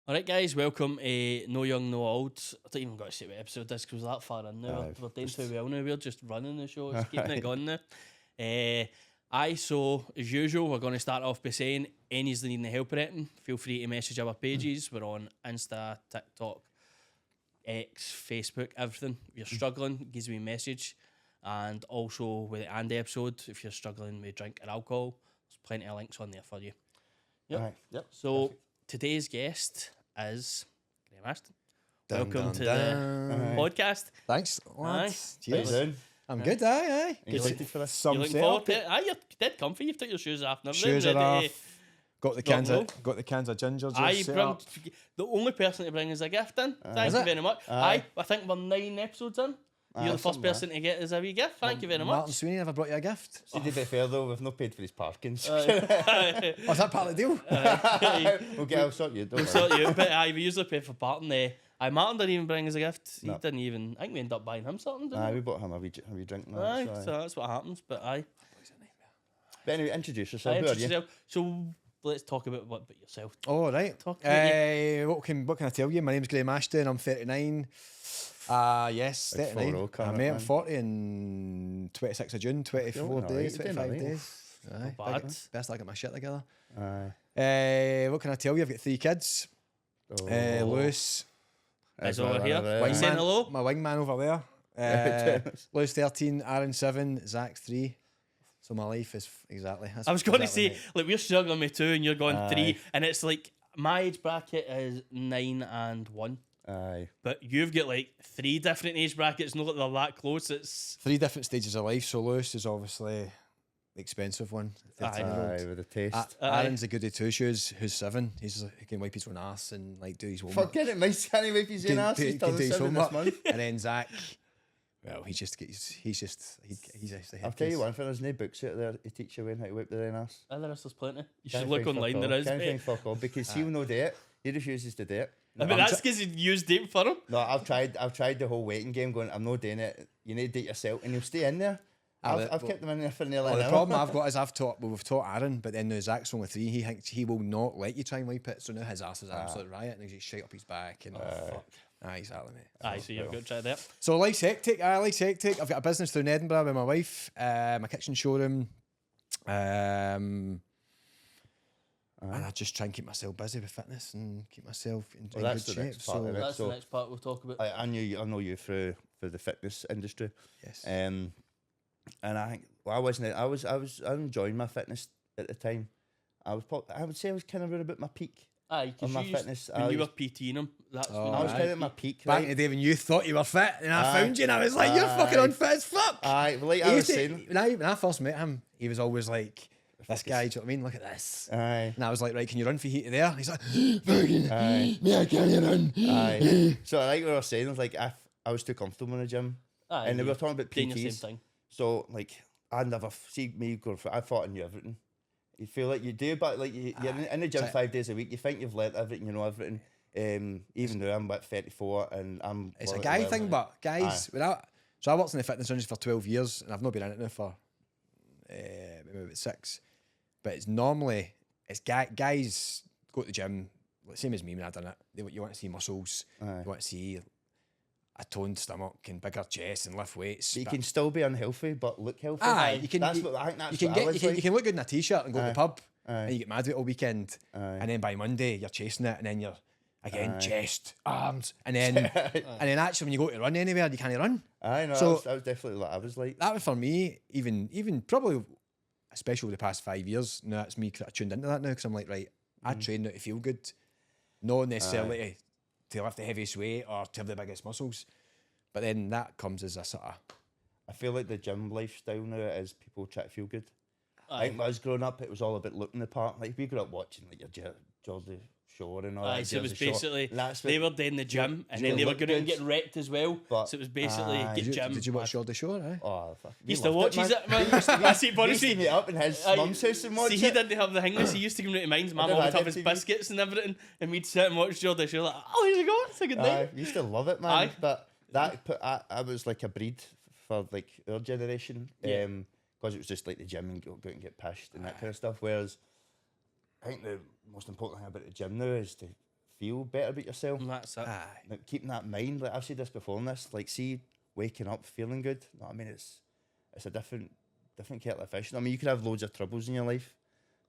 Alright guys, welcome to No Young No Auld. I don't even got to say what episode this because we're that far in now. We're doing too well now. We're just running the show, it's keeping it going now. So as usual, we're going to start off by saying any's needing the help rating, feel free to message our pages. We're on Insta, TikTok, X, Facebook, everything. If you're struggling, give me a message. And also with the Andy episode, if you're struggling with drink or alcohol, there's plenty of links on there for you. Yep. So today's guest is Greame Ashston. Welcome to the podcast. Thanks, lads. Cheers. I'm good, aye. Good. Excited for this. You looking forward to it? Aye, you're dead comfy. You've took your shoes off and everything. Shoes are ready off. Got the cans of ginger juice. Aye, set up. the only person to bring us a gift in. Thank you very much. Aye, I think we're 9 episods in. You're the first person to get us a wee gift. Thank you very much. Martin Sweeney never brought you a gift. See, to be fair though, we've not paid for his parking. Oh, is that part of the deal? I'll sort you. We'll sort you out. But aye, we usually pay for parking there. Aye, Martin didn't even bring us a gift. No. He didn't even. I think we ended up buying him something. Didn't We bought him a wee drink. Now, Aye, so that's what happens. But aye. But anyway, introduce yourself. Aye, Who are you? yourself. So let's talk about yourself. Oh, right. Talk about what can I tell you? My name's Greame Ashston. I'm 39. Yes, Big 39. 4-0 coming I'm up, 40 in 26th of June, 24 You're days, alright, 25 you're doing days. Aye, Not bad. best I get my shit together. Aye. What can I tell you? I've got 3 kids. Lewis, Is over here. Right. Saying hello. my wingman over there. Lewis 13, Aaron 7, Zach 3. So my life is exactly. I was going to exactly say, right. like, we're struggling with 2 and you're going 3, Aye. and it's like my age bracket is 9 and 1. Aye. But you've got like 3 different age brackets, not that they're that close. It's 3 different stages of life. So Lewis is obviously the expensive one. 13-year-old. Aye, with a taste. Aaron's a goody two shoes who's 7. He can wipe his own ass and like do his homework. Forget it, mate. Can't he wipe his own ass? He's Can done do his 7 this homework. month. And then Zach, well, he's just the head I'll tell you case. one thing, there's no books out there to teach you how to wipe their own ass. there's plenty. You Can't should look find online. fuck all. There is. Can't mate. find fuck all because he'll no do it. He refuses to do it. I mean, that's because you used it for him. No, I've tried the whole waiting game going, I'm not doing it. You need to do it yourself and you'll stay in there. I've kept them in there for nearly an The hour. problem I've got is we've taught Aaron, but then now Zach's only 3. He thinks he will not let you try and wipe it. So now his ass is an absolute riot, and he's just straight up his back. And aye, exactly, mate. Aye, so you've got to try that. So life's hectic. Life's hectic. I've got a business through in Edinburgh with my wife, my kitchen showroom. And I just try and keep myself busy with fitness and keep myself in good that's the shape. next part of it. That's So- the next part we'll talk about. I know you through the fitness industry. Yes. And I think I was enjoying my fitness at the time. I would say I was kind of about my peak. Aye, because on my fitness, when I you were was- PTing him, that's when I was you kind of at my peak. Back in Right? the day when you thought you were fit, and I Aye. found you, and I was like, "You're fucking Aye. unfit as fuck." Aye, well, like He I used was to- saying. when I first met him, he was always like, "This guy, do you know what I mean? Look at this." Aye. And I was like, "Right, can you run for here to there?" And he's like, "Fucking, Aye. me, I can't run." Aye. So like we were saying, like I was too comfortable in the gym, Aye, and they you were talking about doing the same PTs. thing. So like I never see me go for. I fought in everything. You feel like you do, but like you're in the gym 5 days a week. You think you've learnt everything, you know everything. Even though I'm about 34 and I'm. It's a guy thing, but guys, so I worked in the fitness industry for 12 years, and I've not been in it now for maybe about 6. But it's normally guys go to the gym, same as me when I done it. You want to see muscles, Aye. you want to see a toned stomach and bigger chest and lift weights. But you but- can still be unhealthy, but look healthy. Aye, you can. That's you, what I think. That's you can what I get. was You like. can look good in a t-shirt and go to the pub, Aye. and you get mad with it all weekend, Aye. and then by Monday you're chasing it, and then you're again Aye. chest, arms, and then actually when you go to run anywhere, you can't run. I know. So- that was definitely what I was like. That was for me, even probably, especially over the past 5 years. Now that's me tuned into that now because I'm like, right, I train now to feel good, not necessarily to lift the heaviest weight or to have the biggest muscles. But then that comes as a sort of I feel like the gym lifestyle now is people try to feel good. I Aye. think when I was growing up, it was all about looking the part. Like we grew up watching like your Geordie Shore and all Aye, that. so it was Jersey Shore. basically And that's they what, were doing the gym and you then they were look going out and good, get wrecked as well. but- So it was basically Aye. get did gym. you watch Geordie Shore? Eh? oh fuck. He still watches it, man. I see, He used to honestly. meet up in his mum's house and watch See, he it. didn't have the thingness. He used to come to mine's. My never mum would had have his MTV. biscuits and everything, and we'd sit and watch Jordan. She was like, "Oh, here you go. It's a good Aye, night." we used to love it, man. Aye. But I was like a breed for like our generation, Yeah. because it was just like the gym and go out and get pished and that kind of stuff. Whereas I think the most important thing about the gym now is to feel better about yourself. And that's it. Like, keeping that in mind, like I've said this before in this, like see waking up feeling good. You know what I mean? It's a different kettle of fish. I mean, you could have loads of troubles in your life,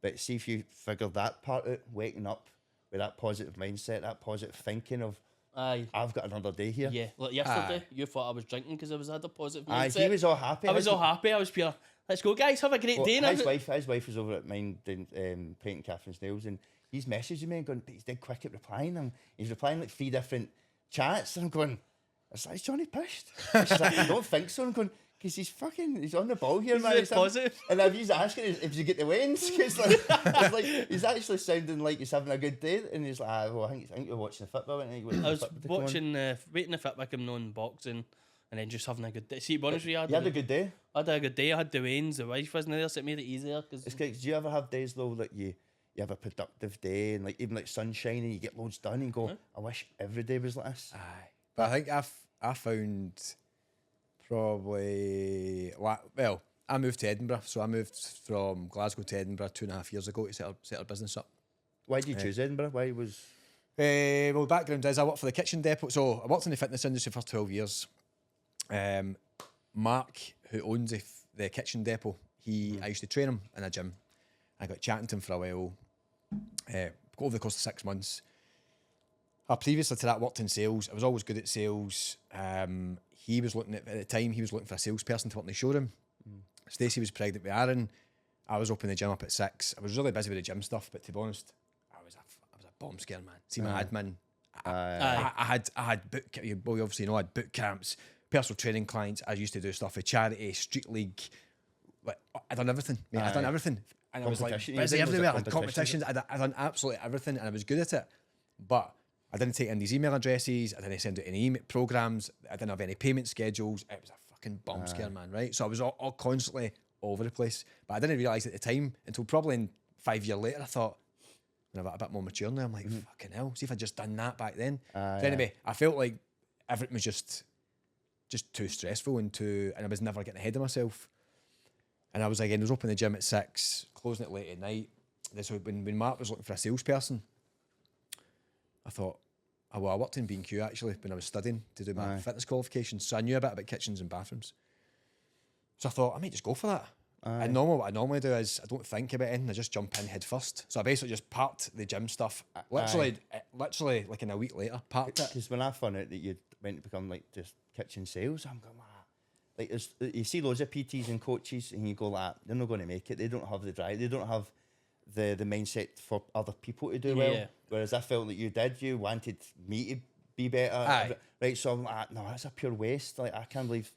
but see if you figure that part out, waking up with that positive mindset, that positive thinking of, I've got another day here. Yeah, like yesterday, you thought I was drinking because I had a positive mindset. He was all happy. I was all happy. I was pure. Let's go, guys. Have a great day. His wife was over at mine doing painting Catherine's nails, and he's messaging me and going, but he's dead quick at replying. And he's replying like 3 different chats, and I'm going, is Johnny pissed? She's like, I don't think so. I'm going, because he's on the ball here, man. He's positive. And if he's asking if you get the wins, because like, he's actually sounding like he's having a good day, and he's like, well, I think you're watching the football. I was watching, waiting the football come on boxing, and then just having a good day. See, to be honest with you, you had a good day. I had a good day. I had the wins. The wife wasn't there, so it made it easier. It's great. Do you ever have days though that you have a productive day and like even like sunshine and you get loads done and go, I wish every day was like this. Aye, but I think I found probably I moved to Edinburgh, so I moved from Glasgow to Edinburgh 2.5 years ago to set our business up. Why did you choose Edinburgh? Why was? Well, the background is I worked for the kitchen depot, so I worked in the fitness industry for 12 years. Mark, who owns the kitchen depot, I used to train him in a gym. I got chatting to him for a while. Over the course of 6 months. Previously to that, worked in sales. I was always good at sales. He was looking at the time, he was looking for a salesperson to work in the showroom. Stacey was pregnant with Aaron. I was opening the gym up at 6. I was really busy with the gym stuff, but to be honest, I was a bomb scare man. See my admin. I had boot. Well, you obviously know I had boot camps, personal training clients. I used to do stuff for charity, street league. Like I done everything. Mate, I done everything, and I was like busy everywhere. I had competitions. I done absolutely everything, and I was good at it. But I didn't take in these email addresses. I didn't send out any email programs. I didn't have any payment schedules. It was a fucking bomb scare, man. Right? So I was all constantly all over the place. But I didn't realise at the time until probably 5 years later. I thought, when I got a bit more mature now, I'm like, fucking hell. See if I'd just done that back then. So anyway, I felt like everything was just too stressful and I was never getting ahead of myself. And I was opening the gym at 6, closing it late at night. So when Mark was looking for a salesperson, I thought, I worked in B&Q actually when I was studying to do my fitness qualifications. So I knew a bit about kitchens and bathrooms. So I thought, I might just go for that. And what I normally do is I don't think about anything, I just jump in head first. So I basically just parked the gym stuff, literally like in a week later, parked it. Because when I found out that you went to become like just kitchen sales, I'm going, like you see loads of PTs and coaches and you go like, they're not going to make it. They don't have the drive. They don't have the mindset for other people to do well. Whereas I felt that you did. You wanted me to be better. Right, so I'm like, no, that's a pure waste. Like I can't believe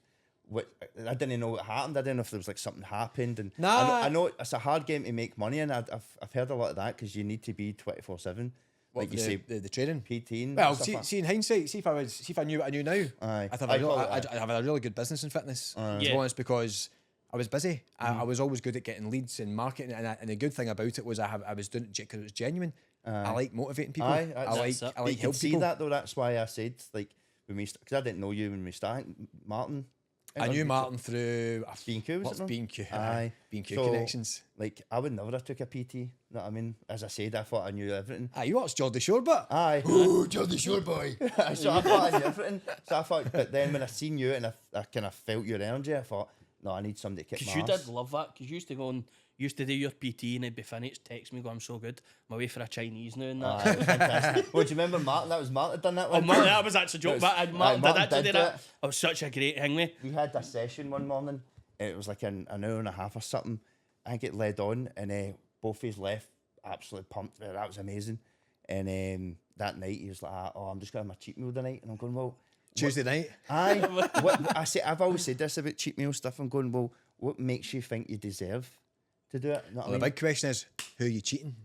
I didn't know what happened. I didn't know if there was like something happened. And I know it's a hard game to make money, and I've heard a lot of that because you need to be 24/7. Like you say, the training, PT. Well, see in hindsight, see if I knew what I knew now, I'd have a really good business in fitness. To be honest, because I was busy. I was always good at getting leads and marketing, and the good thing about it was I was doing it because it was genuine. I like motivating people. I like helping people. See that though. That's why I said like when we because I didn't know you when we started, Martin. I knew Martin through B&Q. What's B&Q? Aye, B&Q so, connections. Like I would never have took a PT. You know what I mean? As I said, I thought I knew everything. You watched Geordie Shore, but oh, Geordie Shore boy. So I thought I knew everything. So I thought, but then when I seen you and I kind of felt your energy, I thought, no, I need somebody to kick my ass. Because you did love that. Because you used to do your PT and it'd be finished. Text me, go, I'm so good. I'm away for a Chinese now and that. It was fantastic. Well, do you remember Martin? That was Martin that done that one. Oh, Martin, that was actually a joke. Martin did actually do that. It was such a great thing, mate. We had a session one morning. It was like an hour and a half or something. I get led on and both his left absolutely pumped. That was amazing. And that night he was like, oh, I'm just going to have my cheat meal tonight. And I'm going, well, Tuesday night. I've always said this about cheat meal stuff. I'm going, well, what makes you think you deserve to do it? The big question is, who are you cheating?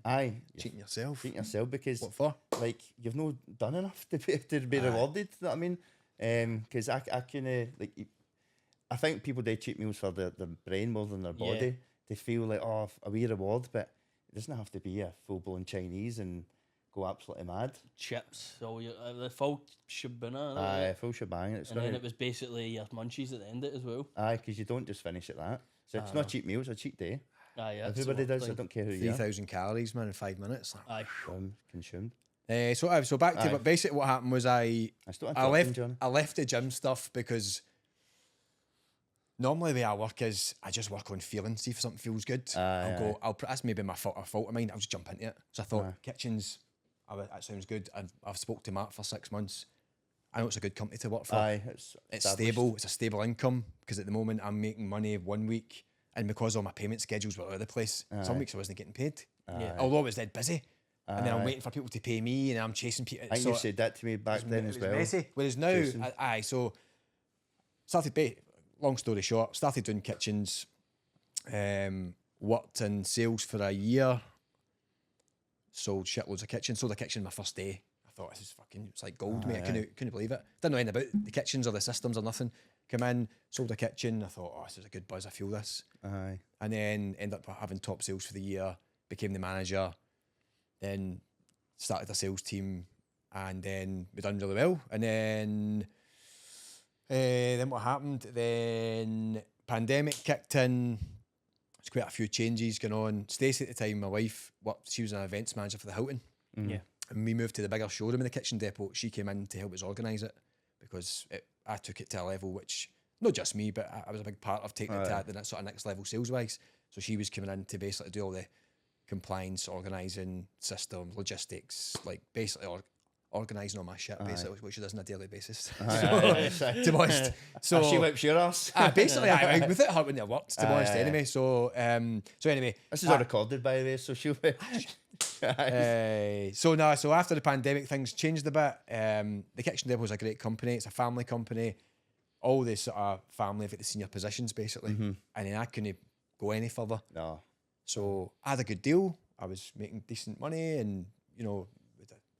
Cheating yourself. Cheating yourself because what for? Like you've not done enough to be rewarded. You know what I mean? Because I can like I think people do cheat meals for their brain more than their body. Yeah. They feel like a wee reward, but it doesn't have to be a full blown Chinese and go absolutely mad. Chips, so the full shebang. Full shebang. And then it was basically your munchies at the end of it as well. Because you don't just finish at that. So it's not a cheat meal, it's a cheat day. Yeah, everybody does. I don't care who you are. 3,000 calories, man, in 5 minutes. Consumed. So back to Aye. but basically what happened was I still interrupting, John. left the gym stuff because normally the way I work is I just work on feeling. See if something feels good, that's maybe a fault of mine. I'll just jump into it. So I thought kitchens, that sounds good. I've spoke to Matt for 6 months. I know it's a good company to work for. Aye, it's stable. It's a stable income because at the moment I'm making money 1 week, and because all my payment schedules were all over the place, some weeks I wasn't getting paid. Although I was dead busy. And then I'm waiting for people to pay me, and I'm chasing people. I think you said that to me back then as well. Messy. Whereas now, so started. Long story short, started doing kitchens. Worked in sales for a year. Sold shitloads of kitchens. Sold a kitchen my first day. I thought it's like gold, mate. I couldn't believe it. Didn't know anything about the kitchens or the systems or nothing. Come in, sold a kitchen. I thought, this is a good buzz. I feel this. And then ended up having top sales for the year. Became the manager. Then started a sales team, and then we done really well. And then what happened? Then pandemic kicked in. There's quite a few changes going on. Stacey at the time, my wife, she was an events manager for the Hilton. Yeah. And we moved to the bigger showroom in the kitchen depot. She came in to help us organise it because I took it to a level which, not just me, but I was a big part of taking it to that sort of next level sales wise. So she was coming in to basically do all the compliance, organising, system, logistics, like basically organising all my shit, basically, which she does on a daily basis. To be honest. So she whips your ass. Basically, without her wouldn't have worked, to be honest, anyway. So anyway. This is all recorded, by the way, so she'll be... So after the pandemic, things changed a bit. The Kitchen Depot is a great company. It's a family company. All this sort of family have got the senior positions, basically. And then I couldn't go any further. No. So I had a good deal. I was making decent money, and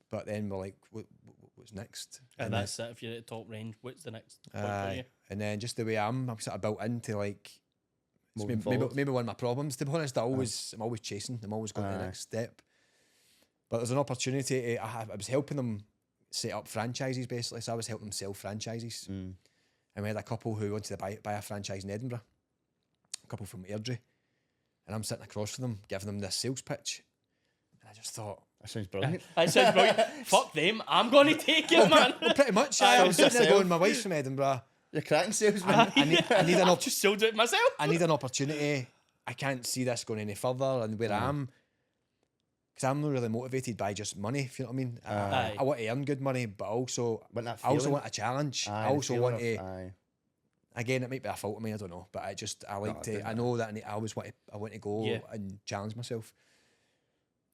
but then we're like, what's next? And that's it. If you're at the top range, what's the next point for you? And then just the way I'm sort of built into like maybe one of my problems. To be honest, I'm always chasing. I'm always going to the next step. But there's an opportunity. I was helping them set up franchises, basically. So I was helping them sell franchises. And we had a couple who wanted to buy a franchise in Edinburgh. A couple from Airdrie. And I'm sitting across from them, giving them this sales pitch. And I just thought... That sounds brilliant. Fuck them. I'm going to take it, man. Well, pretty much. I was sitting there going, my wife's from Edinburgh. You're cracking salesman. I need I've just sold it myself. I need an opportunity. I can't see this going any further. And where I am... Because I'm not really motivated by just money, if you know what I mean. I want to earn good money, but also I also want a challenge. I also want to... Again, it might be a fault of me, I don't know. But I know that I always want to go and challenge myself.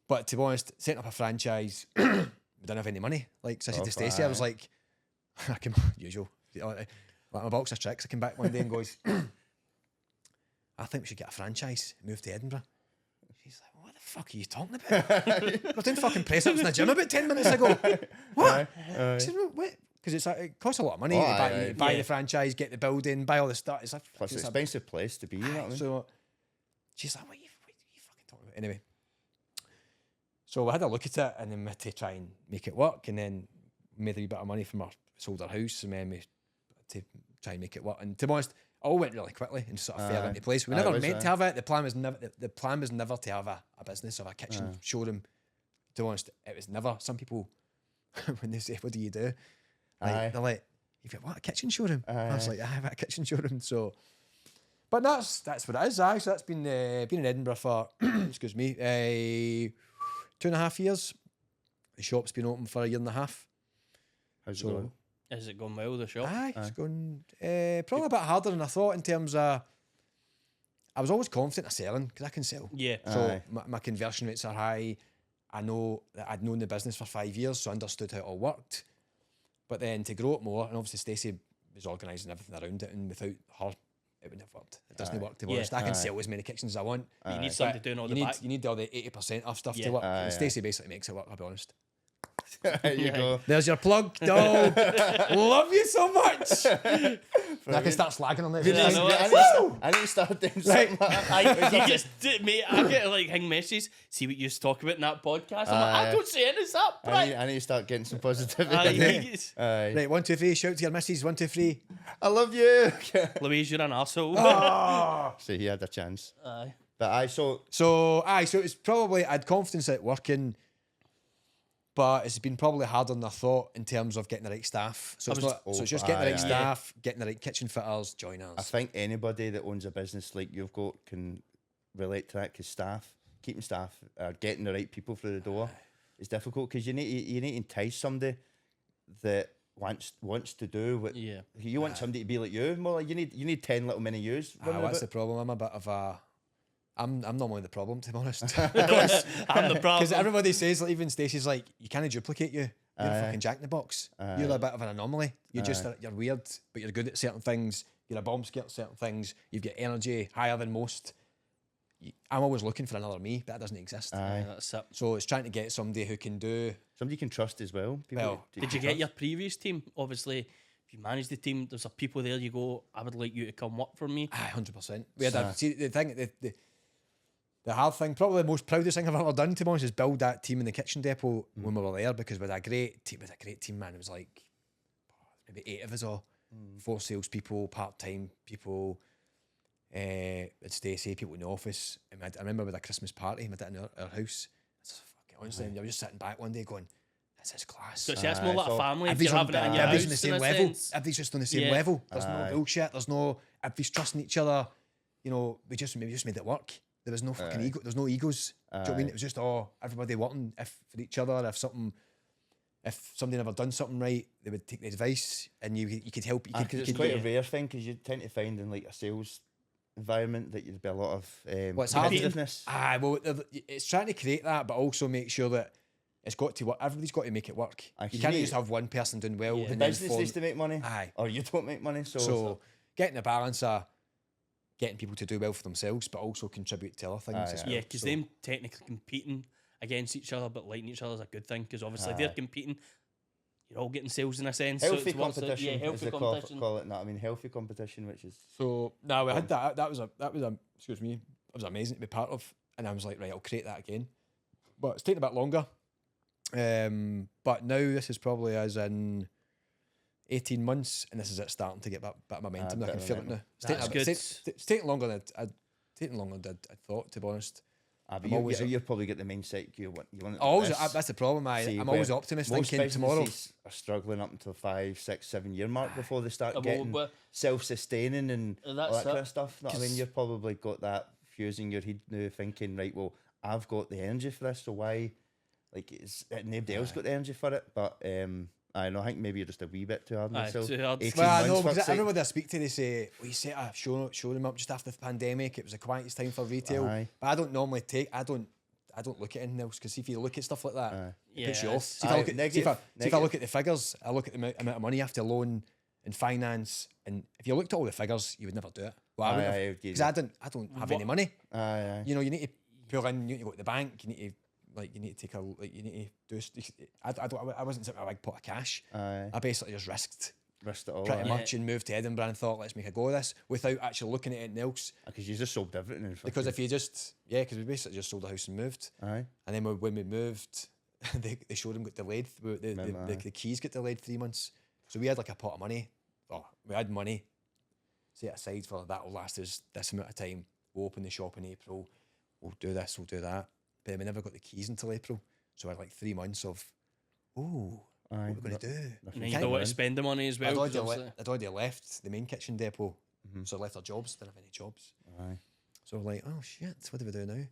But to be honest, setting up a franchise, we didn't have any money. Like, so I said to Stacey, I was like, usual. Like my box of tricks, I came back one day and goes, I think we should get a franchise, move to Edinburgh. She's like, what the fuck are you talking about? I was doing fucking press-ups in the gym about 10 minutes ago. What? She said, what? Because it costs a lot of money to buy the franchise, get the building, buy all the stuff. It's an expensive place to be, you know what I mean? So she's like, what are you fucking talking about? Anyway. So we had a look at it, and then we had to try and make it work, and then made a wee bit of money from sold our house, and then we to try and make it work. And to be honest, it all went really quickly and sort of fell into place. We never meant to have it. The plan was never to have a business or a kitchen showroom. To be honest, it was never. Some people, when they say, what do you do? They're like, you've got what, a kitchen showroom? I was like, I have a kitchen showroom. So, but that's what it is. So that's been in Edinburgh for excuse me, 2.5 years. The shop's been open for a year and a half. How's it going? Is it going well, the shop? It's going probably a bit harder than I thought in terms of. I was always confident of selling because I can sell. Yeah. So my conversion rates are high. I know that I'd known the business for 5 years, so I understood how it all worked. But then to grow it more, and obviously Stacey was organising everything around it, and without her, it wouldn't have worked. It doesn't work, to be honest. I can sell as many kitchens as I want. You need somebody doing all the back. You need all the 80% of stuff to work. And Stacey basically makes it work, I'll be honest. There you go. There's your plug, dog. Love you so much. I can start slagging on this. I need to start doing something like that. Mate, I get like hang messages. See what you talk about in that podcast. I'm like, I don't say anything. Up. I need to start getting some positivity. Right, 1, 2, 3. Shout to your missus. 1, 2, 3. I love you. Louise, you're an arsehole. So he had a chance. So it was probably, I had confidence at working. but it's been probably harder than I thought in terms of getting the right staff. So it's not. So it's just getting the right staff, getting the right kitchen fitters, joiners. I think anybody that owns a business like you've got can relate to that, because keeping staff, getting the right people through the door is difficult, because you need to entice somebody that wants to do what you want. Somebody to be like you. More like you need 10 little mini yous. What's the problem? I'm a bit of a. I'm normally the problem, to be honest. Because I'm the problem. Because everybody says, like, even Stacey's like, you can't duplicate you. You're a fucking Jack in the Box. You're a bit of an anomaly. You're you're weird, but you're good at certain things. You're a bomb scare at certain things. You've got energy higher than most. I'm always looking for another me, but that doesn't exist. That's it. So it's trying to get somebody who can do. Somebody you can trust as well. Did you get your previous team? Obviously, if you manage the team, there's a people there. You go, I would like you to come work for me. 100%. We had see the thing. The hard thing, probably the most proudest thing I've ever done, to be honest, is build that team in the kitchen depot when we were there, because with a great team, man. It was like maybe 8 of us all, 4 salespeople, part-time people, with Stacey, people in the office. And I remember with a Christmas party, we did it in our house. Honestly, I was just sitting back one day going, "This is class." So it's more like a family. If you're Everybody's having it in your house, on the same level. Everybody's just on the same level. There's no bullshit. There's no. Everybody's trusting each other. You know, we just made it work. There was no fucking ego. There's no egos. Do you know what I mean? It was just everybody wanting for each other. If somebody never done something right, they would take the advice, and you could help. It's quite a rare thing, because you tend to find in like a sales environment that there'd be a lot of competitiveness. Well, it's trying to create that, but also make sure that it's got to work. Everybody's got to make it work. You can't just have one person doing well. The business needs to make money, or you don't make money. So getting the balance of getting people to do well for themselves, but also contribute to other things as well. Yeah, because them technically competing against each other but liking each other is a good thing, because obviously they're competing, you're all getting sales in a sense. Healthy so competition, healthy competition. Call it. No, I mean healthy competition, which is we had that. That was excuse me. It was amazing to be part of, and I was like, right, I'll create that again. But it's taken a bit longer. But now this is probably as in 18 months, and this is it starting to get a bit of momentum. I can feel it now. It's taking longer than I thought, to be honest. You're probably get the mindset you want. That's the problem. I'm always optimistic. Thinking tomorrow are struggling up until 5, 6, 7 year mark before they start getting self-sustaining and all that kind of stuff. I mean, you've probably got that fuse in your head now, thinking, right, well, I've got the energy for this, so why? Like, nobody else got the energy for it, but. I know. I think maybe you're just a wee bit too hard on yourself. Well, I know, because everybody I speak to, they say, "Well, you set a showroom up just after the pandemic. It was the quietest time for retail." But I don't normally I don't look at anything else, because if you look at stuff like that, it puts you off. See if I look at the figures, I look at the amount of money you have to loan and finance, and if you looked at all the figures, you would never do it. Well, I wouldn't, because I don't have any money. You know, you need to pull in. You need to go to the bank. You need to. You need to take you need to do. I wasn't sitting with a big pot of cash. I basically just risked it all pretty much, and moved to Edinburgh and thought, let's make a go of this, without actually looking at anything else. Because you just sold everything. Because if you just because we basically just sold the house and moved. And then when we moved, the showroom got delayed. The keys got delayed 3 months. So we had like a pot of money. We had money set aside for that will last us this amount of time. We'll open the shop in April. We'll do this. We'll do that. But we never got the keys until April, so I had like 3 months of, what are we going to do? And then you don't want to spend the money as well. I'd already left the main kitchen depot, so I left our jobs, didn't have any jobs. So we're like, oh shit, what do we do now?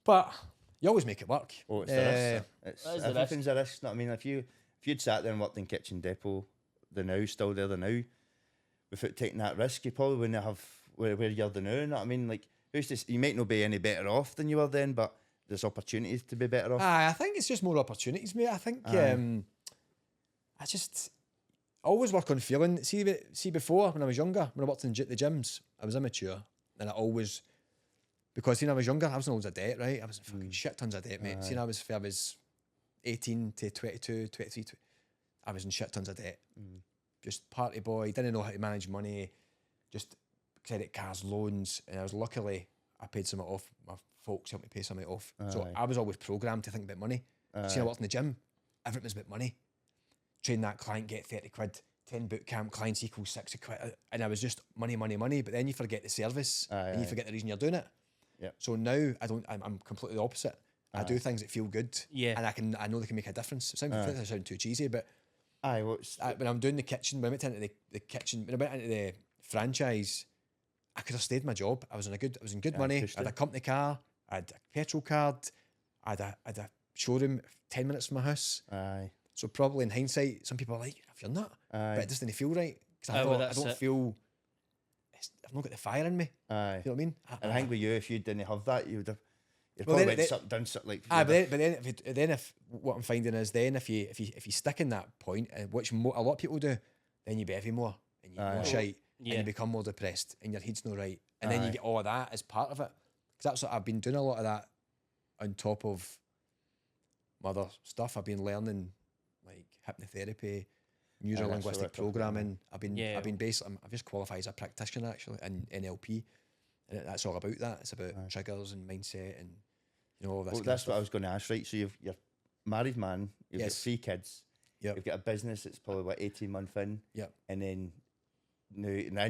But you always make it work. It's a risk. Everything's a risk. I mean, if you'd sat there and worked in kitchen depot, the now, without taking that risk, you probably wouldn't have where you're the now. You know what I mean? Like, you might not be any better off than you were then, but there's opportunities to be better off. I think it's just more opportunities, mate. I think I just always work on feeling. See, before, when I was younger, when I worked in the gyms, I was immature, and I always, because when I was younger, I was in loads of debt, right? I was in fucking shit tons of debt, mate. See, I was 18 to 22, 23, I was in shit tons of debt. Just party boy, didn't know how to manage money, just credit cards, loans, and I paid some of it off. My folks helped me pay some of it off. So I was always programmed to think about money. See, I worked in the gym, everything was about money. Train that client, get 30 quid, 10 boot camp clients equals 60 quid. And I was just money. But then you forget the service and you forget the reason you're doing it. So now I'm completely the opposite. I do things that feel good. Yeah. And I know they can make a difference. It sounds too cheesy, but when I'm doing the kitchen, when I went into the kitchen, when I went into the franchise, I could have stayed my job. I was in good money. I had a company car. I had a petrol card. I had a showroom 10 minutes from my house. Aye. So probably in hindsight, some people are like, if you're not, but it just didn't feel right because I don't feel. I've not got the fire in me. Aye. You know what I mean? And I think with you, if you didn't have that, you would have. You'd probably done something like. But then if what I'm finding is then if you stick in that point, which a lot of people do, then you bevy more and you more shite and you become more depressed and your head's not right, and then you get all of that as part of it. Because that's what I've been doing, a lot of that on top of my other stuff. I've been learning like hypnotherapy, neuro-linguistic programming. I've been basically, I've just qualified as a practitioner actually in NLP, and that's all about that. It's about triggers and mindset and all this. Well, that's what I was going to ask, right? So you're married man, you've got 3 kids, you've got a business that's probably 18 months in, and then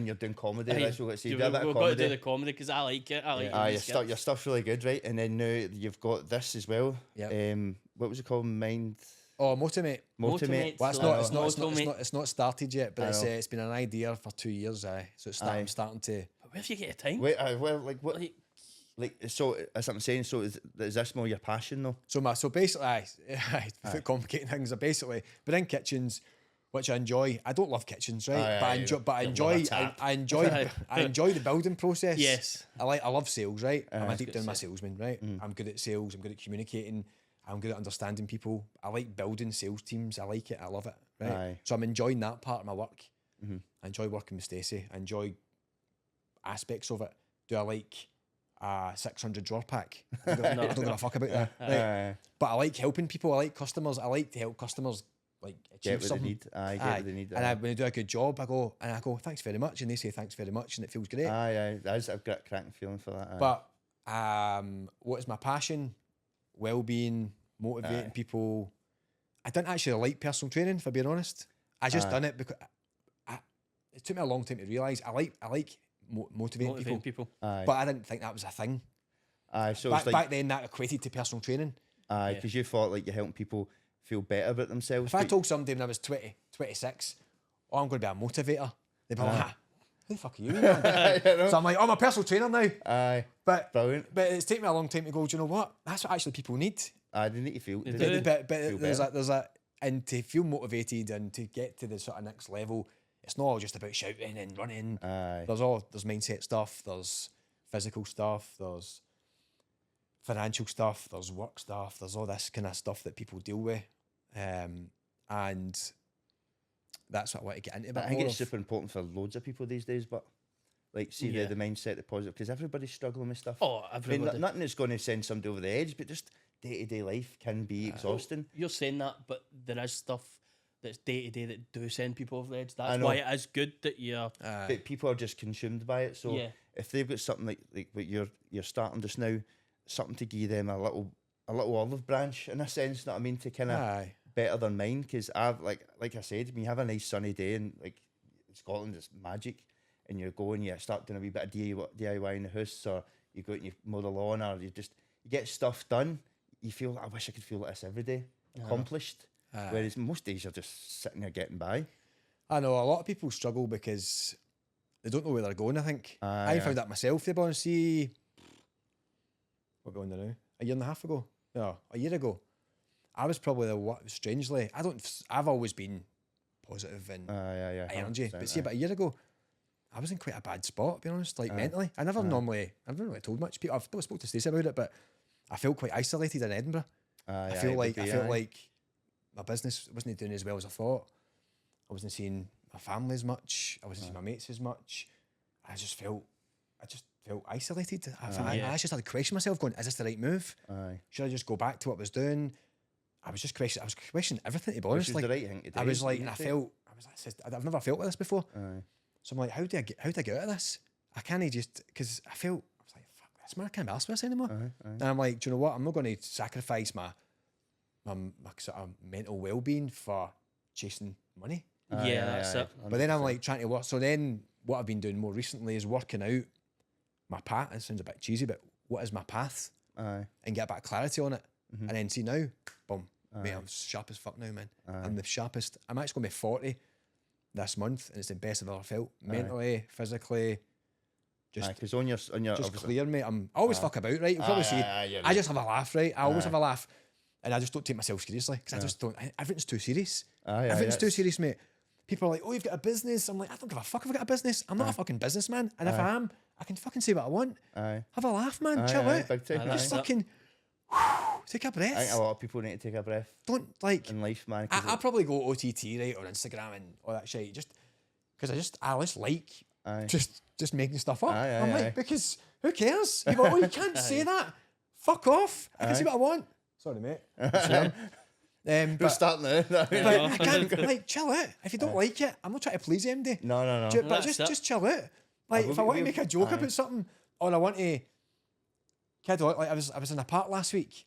you're doing comedy. Right? So let's see, we've got to do the comedy because I like it. Your stuff's really good, right? And then now you've got this as well. What was it called? Motivate. Well, it's not started yet, but it's been an idea for 2 years. So I'm starting to. But where do you get the time? Wait, like what? Like so, as I'm saying, so is this more your passion though? So basically, without complicating things, basically, but in kitchens, which I enjoy. I don't love kitchens, right? I enjoy the building process. Yes, I love sales, right? I'm a deep down my salesman, right? I'm good at sales. I'm good at communicating. I'm good at understanding people. I like building sales teams. I like it. I love it, right? So I'm enjoying that part of my work. I enjoy working with Stacey. I enjoy aspects of it. Do I like 600 drawer pack? I don't give a fuck about that. Right? But I like helping people. I like customers. I like to help customers like achieve something. Get what they need. And when I do a good job, I go thanks very much, and they say thanks very much, and it feels great. I've got a cracking feeling for that. But what is my passion? Well-being, motivating people. I didn't actually like personal training, for being honest. I just done it because it took me a long time to realise I like motivating people. But I didn't think that was a thing. So back then that equated to personal training. Because you thought like you're helping people feel better about themselves. If I told somebody when I was 26, I'm going to be a motivator, they'd be like, who the fuck are you, man? So I'm like, I'm a personal trainer now. But brilliant. But it's taken me a long time to go, do you know what? That's what actually people need. They need to feel. But and to feel motivated and to get to the sort of next level, it's not all just about shouting and running. There's mindset stuff, there's physical stuff, there's financial stuff, there's work stuff, there's all this kind of stuff that people deal with. And that's what I want to get into. I think it's super important for loads of people these days, but like see the mindset, the positive, because everybody's struggling with stuff. Oh, everybody. I mean, nothing that's going to send somebody over the edge, but just day-to-day life can be exhausting. You're saying that, but there is stuff that's day-to-day that do send people over the edge. That's why it is good that you're... but people are just consumed by it, so if they've got something like what you're starting just now, something to give them a little olive branch, in a sense, you know what I mean, to kind of better than mine, because I've like I said, when you have a nice sunny day and like Scotland is magic, and you go and you start doing a wee bit of DIY in the house, or you go and you mow the lawn, or you get stuff done, you feel I wish I could feel like this every day, accomplished. Whereas most days you're just sitting there getting by. I know a lot of people struggle because they don't know where they're going. I think I found that myself. To be honest, see, what are we on there now? A year and a half ago? No, a year ago. I was probably strangely. I've always been positive and energy, but see, about a year ago, I was in quite a bad spot. To be honest, like mentally, I've never really told much people. I've never spoke to Stacey about it, but I felt quite isolated in Edinburgh. I felt like my business wasn't doing as well as I thought. I wasn't seeing my family as much. I wasn't seeing my mates as much. I just felt isolated. I just started to question myself, going, "Is this the right move? Should I just go back to what I was doing?" I was questioning everything, to be honest. Which is the right thing to do. I was like, I've never felt like this before. So I'm like, how do I get out of this? I can't just, because I was like, fuck this, man, I can't be asked for this anymore. And I'm like, do you know what? I'm not going to sacrifice my sort of mental well-being for chasing money. That's it. But then I'm like trying to work. So then what I've been doing more recently is working out my path. It sounds a bit cheesy, but what is my path? and get a bit of clarity on it. And then see now, boom, mate, I'm sharp as fuck now, man. I'm the sharpest. I'm actually going to be 40 this month, and it's the best I've ever felt. Mentally, physically, just because on your just clear, mate. I always fuck about, right? You'll probably see, I just have a laugh, right? I always have a laugh. And I just don't take myself seriously, because I just don't, everything's too serious. Everything's too serious, mate. People are like, oh, you've got a business. I'm like, I don't give a fuck if I've got a business. I'm not a fucking businessman. And if I am, I can fucking say what I want. Have a laugh, man. Chill out. Big time. Just fucking take a breath. I think a lot of people need to take a breath. Don't like in life, man. I probably go OTT, right, on Instagram and all that shit, just because I just like just making stuff up. I'm like, because who cares? You go, oh, you can't say that. Fuck off. I can say what I want. Sorry, mate. We'll start now. But I can't, like, chill out. If you don't like it, I'm not trying to please MD. No. But just chill out. Like, if I want to make a joke about something, or I want to, like, I was in a park last week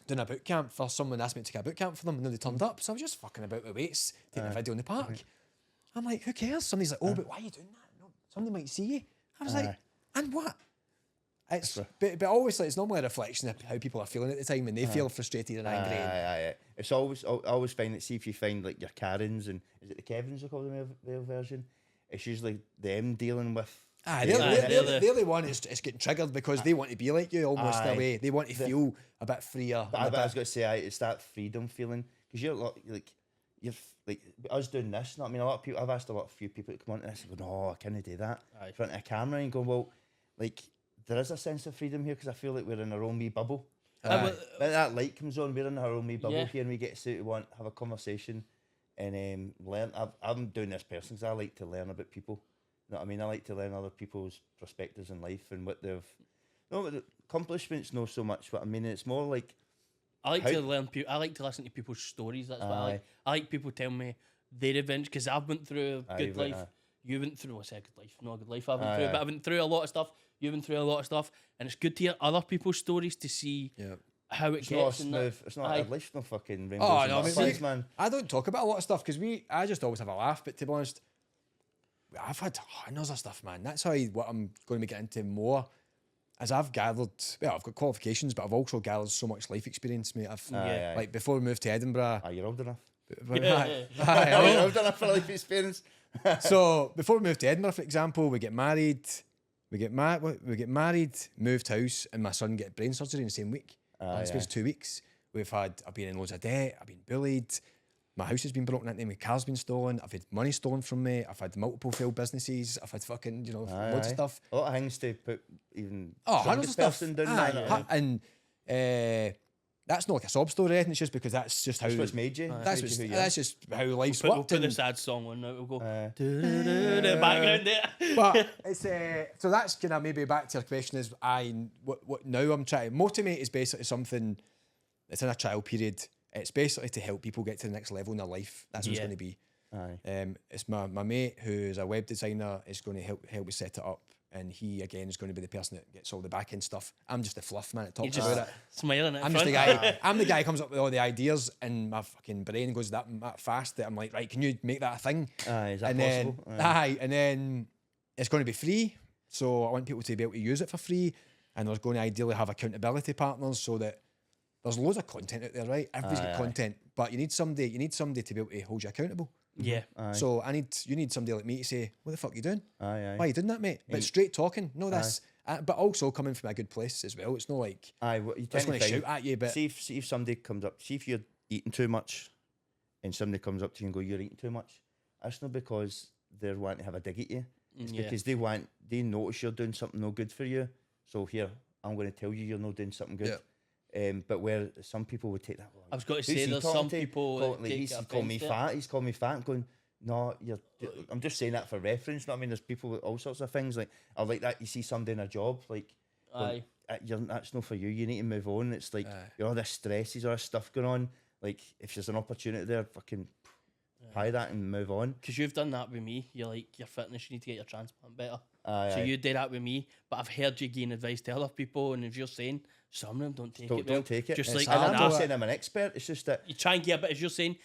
doing a boot camp for someone asked me to take a boot camp for them, and then they turned up. So I was just fucking about with weights, taking a video in the park. I'm like, who cares? Somebody's like, oh, but why are you doing that? No, somebody might see you. I was like, and what? It's but always, like, it's normally a reflection of how people are feeling at the time, and they feel frustrated and angry. It's always, I always find that, see if you find like your Karens and is it the Kevins they call the male version? It's usually them dealing with. They're the one is getting triggered because they want to be like you almost in a way. They want to feel a bit freer. But I was going to say, it's that freedom feeling, because you're like us doing this. You know what I mean? A lot of people. I've asked few people to come on to this and go, no, I can't do that in front of a camera, and go, well, like, there is a sense of freedom here because I feel like we're in our own wee bubble. When that light comes on, we're in our own wee bubble here, and we get to have a conversation and learn. I'm doing this personally because I like to learn about people. You know what I mean? I like to learn other people's perspectives in life and what they've. No, the accomplishments, not so much. What I mean, it's more like I like to learn. I like to listen to people's stories. That's what I like. I like people tell me their adventures because I've went through a good life. You went through a good life, not a good life. I went through, but I went through a lot of stuff. You went through a lot of stuff, and it's good to hear other people's stories to see how it gets. It's not a life, no fucking rainbows and butterflies, man. I don't talk about a lot of stuff because I just always have a laugh. But to be honest, I've had hundreds of stuff, man. That's what I'm going to be getting into more. As I've gathered, I've got qualifications, but I've also gathered so much life experience, mate. Like before we moved to Edinburgh. You're old enough. You're old enough for life experience. So before we moved to Edinburgh, for example, we get married, moved house, and my son get brain surgery in the same week. In the space of 2 weeks. I've been in loads of debt, I've been bullied, my house has been broken into, my car's been stolen, I've had money stolen from me, I've had multiple failed businesses, I've had fucking, loads of stuff. A lot of things to put even hundreds of stuff. Down and that's not like a sob story, it's just because that's just how it's made you. That's just how life's we'll worked. Put the sad song on now. We'll go the background there. But it's so that's kind of maybe back to your question is what now I'm trying to motivate is basically something that's in a trial period. It's basically to help people get to the next level in their life. That's what it's going to be. It's my mate who's a web designer is going to help us set it up. And he, again, is going to be the person that gets all the back-end stuff. I'm just the fluff man that talks about it. Smiling at I'm just the guy. I'm the guy who comes up with all the ideas, and my fucking brain goes that fast that I'm like, right, can you make that a thing? Is that possible? And then it's going to be free. So I want people to be able to use it for free. And there's going to ideally have accountability partners so that there's loads of content out there, right? Everybody's got content, but you need somebody to be able to hold you accountable. Yeah. So you need somebody like me to say, what the fuck are you doing? Why are you doing that, mate? But straight talking. No, that's but also coming from a good place as well. It's not like you just going to shout at you. But see if somebody comes up, see if you're eating too much, and somebody comes up to you and go, you're eating too much. That's not because they're wanting to have a dig at you. It's because they notice you're doing something no good for you. So here, I'm going to tell you you're not doing something good. But where some people would take that. Well, I was going to say there's some people he's called me fat. He's called me fat. I'm going, no, I'm just saying that for reference. You know what I mean? There's people with all sorts of things like that. You see somebody in a job like, that's not for you. You need to move on. It's like all this stresses, all this stuff going on. Like if there's an opportunity there, fucking pie that and move on. Because you've done that with me. You're like your fitness. You need to get your transplant better. So you did that with me. But I've heard you giving advice to other people, and if you're saying some of them don't take it. Don't take it. Just like I'm not saying I'm an expert. It's just that you try and get a bit. As you're saying,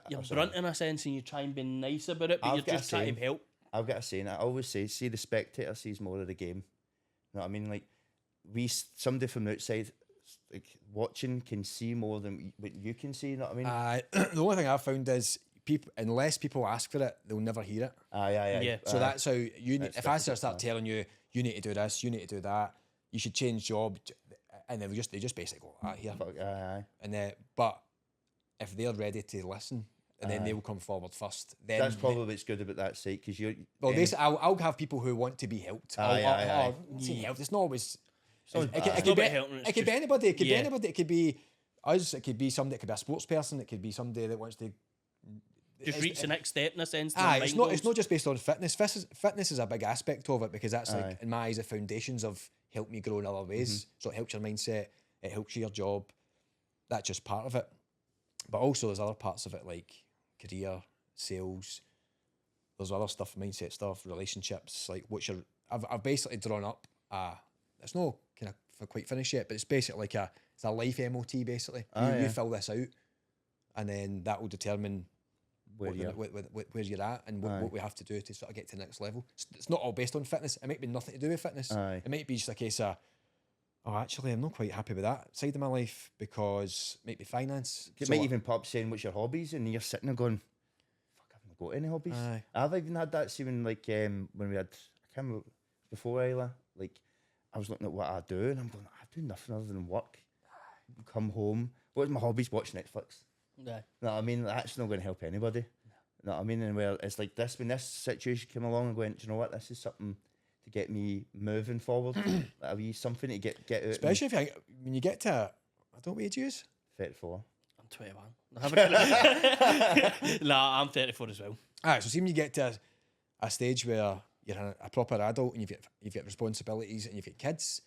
you're blunt in a sense, and you try and be nice about it, but you're just trying to help. I've got a saying. I always say, see the spectator sees more of the game. You know what I mean? Like somebody from the outside, like watching, can see more than what you can see. You know what I mean? The only thing I've found is people, unless people ask for it, they'll never hear it. Aye. Yeah. So that's how you. That's If I difficult, start telling you, you need to do this, you need to do that, you should change job, and they just basically go, here. Aye. And but if they're ready to listen, and then they'll come forward first. Then That's probably what's good about that site, because you're. Well, basically, I'll have people who want to be helped. Aye. Helped. It's not always. It could be helping, it's it could be just- anybody. It could be yeah. anybody. It could be us. It could be somebody. It could be a sports person. It could be somebody that wants to Just reach the next step in a sense. It's not just based on fitness. Fitness is a big aspect of it, because that's like, in my eyes, the foundations of help me grow in other ways. So it helps your mindset. It helps you your job. That's just part of it. But also there's other parts of it, like career, sales. There's other stuff, mindset stuff, relationships. Like I've basically drawn up. It's not kind of quite finished yet, but it's basically like it's a life MOT basically. You fill this out, and then that will determine where you're at and what we have to do to sort of get to the next level. It's not all based on fitness. It might be nothing to do with fitness. It might be just a case of, actually, I'm not quite happy with that side of my life, because it might be finance. It might even pop up saying, what's your hobbies? And you're sitting there going, fuck, I've not got any hobbies. I've even had that, see, when, like, when we had, I can't remember, before Isla, like, I was looking at what I do, and I'm going, I do nothing other than work. Come home. What's my hobbies? Watch Netflix. Yeah. No, I mean, that's not going to help anybody. No, I mean, and where it's like this, when this situation came along, and went, do you know what, this is something to get me moving forward. A wee something to get out. Especially when you get to, I don't know what age you is. 34. I'm 21. Nah, I'm 34 as well. Alright, so see when you get to a stage where you're a proper adult and you've got responsibilities and you've got kids,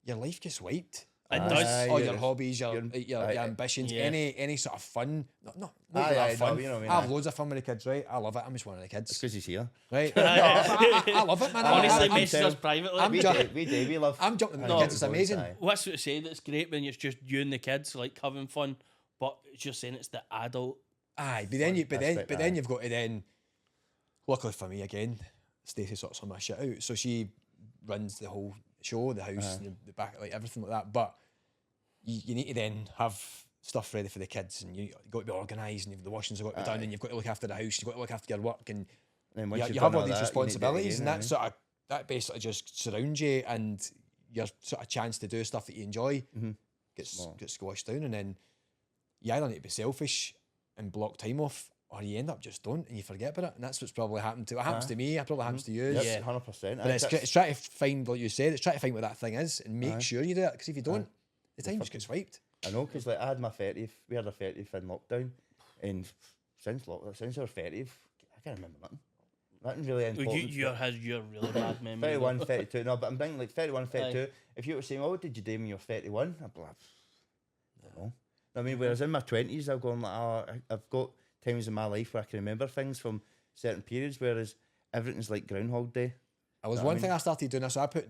your life gets wiped. It does. All your hobbies, your ambitions, Yeah. any sort of fun. No, Aye, fun. no, you know what I mean, I have loads of fun with the kids, right? I love it. I'm just one of the kids. It's because he's here. Right? No, I love it, man. Honestly, I'm message us privately. We love. I'm jumping with the kids. It's amazing. Well, that's what I said. It's great when it's just you and the kids like having fun, but it's just saying it's the adult. Aye, but then you've got to then. Luckily for me, again, Stacey sorts some of my shit out, so she runs the whole show, the house, and the back, like everything like that. But you need to then have stuff ready for the kids, and you've got to be organised, and the washing's got to be done, and you've got to look after the house, you've got to look after your work, and you have all these responsibilities, and that basically just surrounds you, and your sort of chance to do stuff that you enjoy gets squashed down, and then you either need to be selfish and block time off, or you end up just don't, and you forget about it, and that's what's probably happened to. It happens to me. It probably happens to you. Yes, 100%. But it's trying to find, like you said, it's trying to find what that thing is, and make sure you do it. Because if you don't, the time just gets wiped. I know, because like I had my 30th. We had our 30th in lockdown, and since our 30th, I can't remember nothing. Nothing really important. You had your really bad memory. 31, 32. No, but I'm thinking like 31, 32. If you were saying, what did you do when you were 31? I'd be like, I don't know. I mean, whereas in my 20s, I've gone like, I've got times in my life where I can remember things from certain periods, whereas everything's like Groundhog Day. One thing I started doing, so I put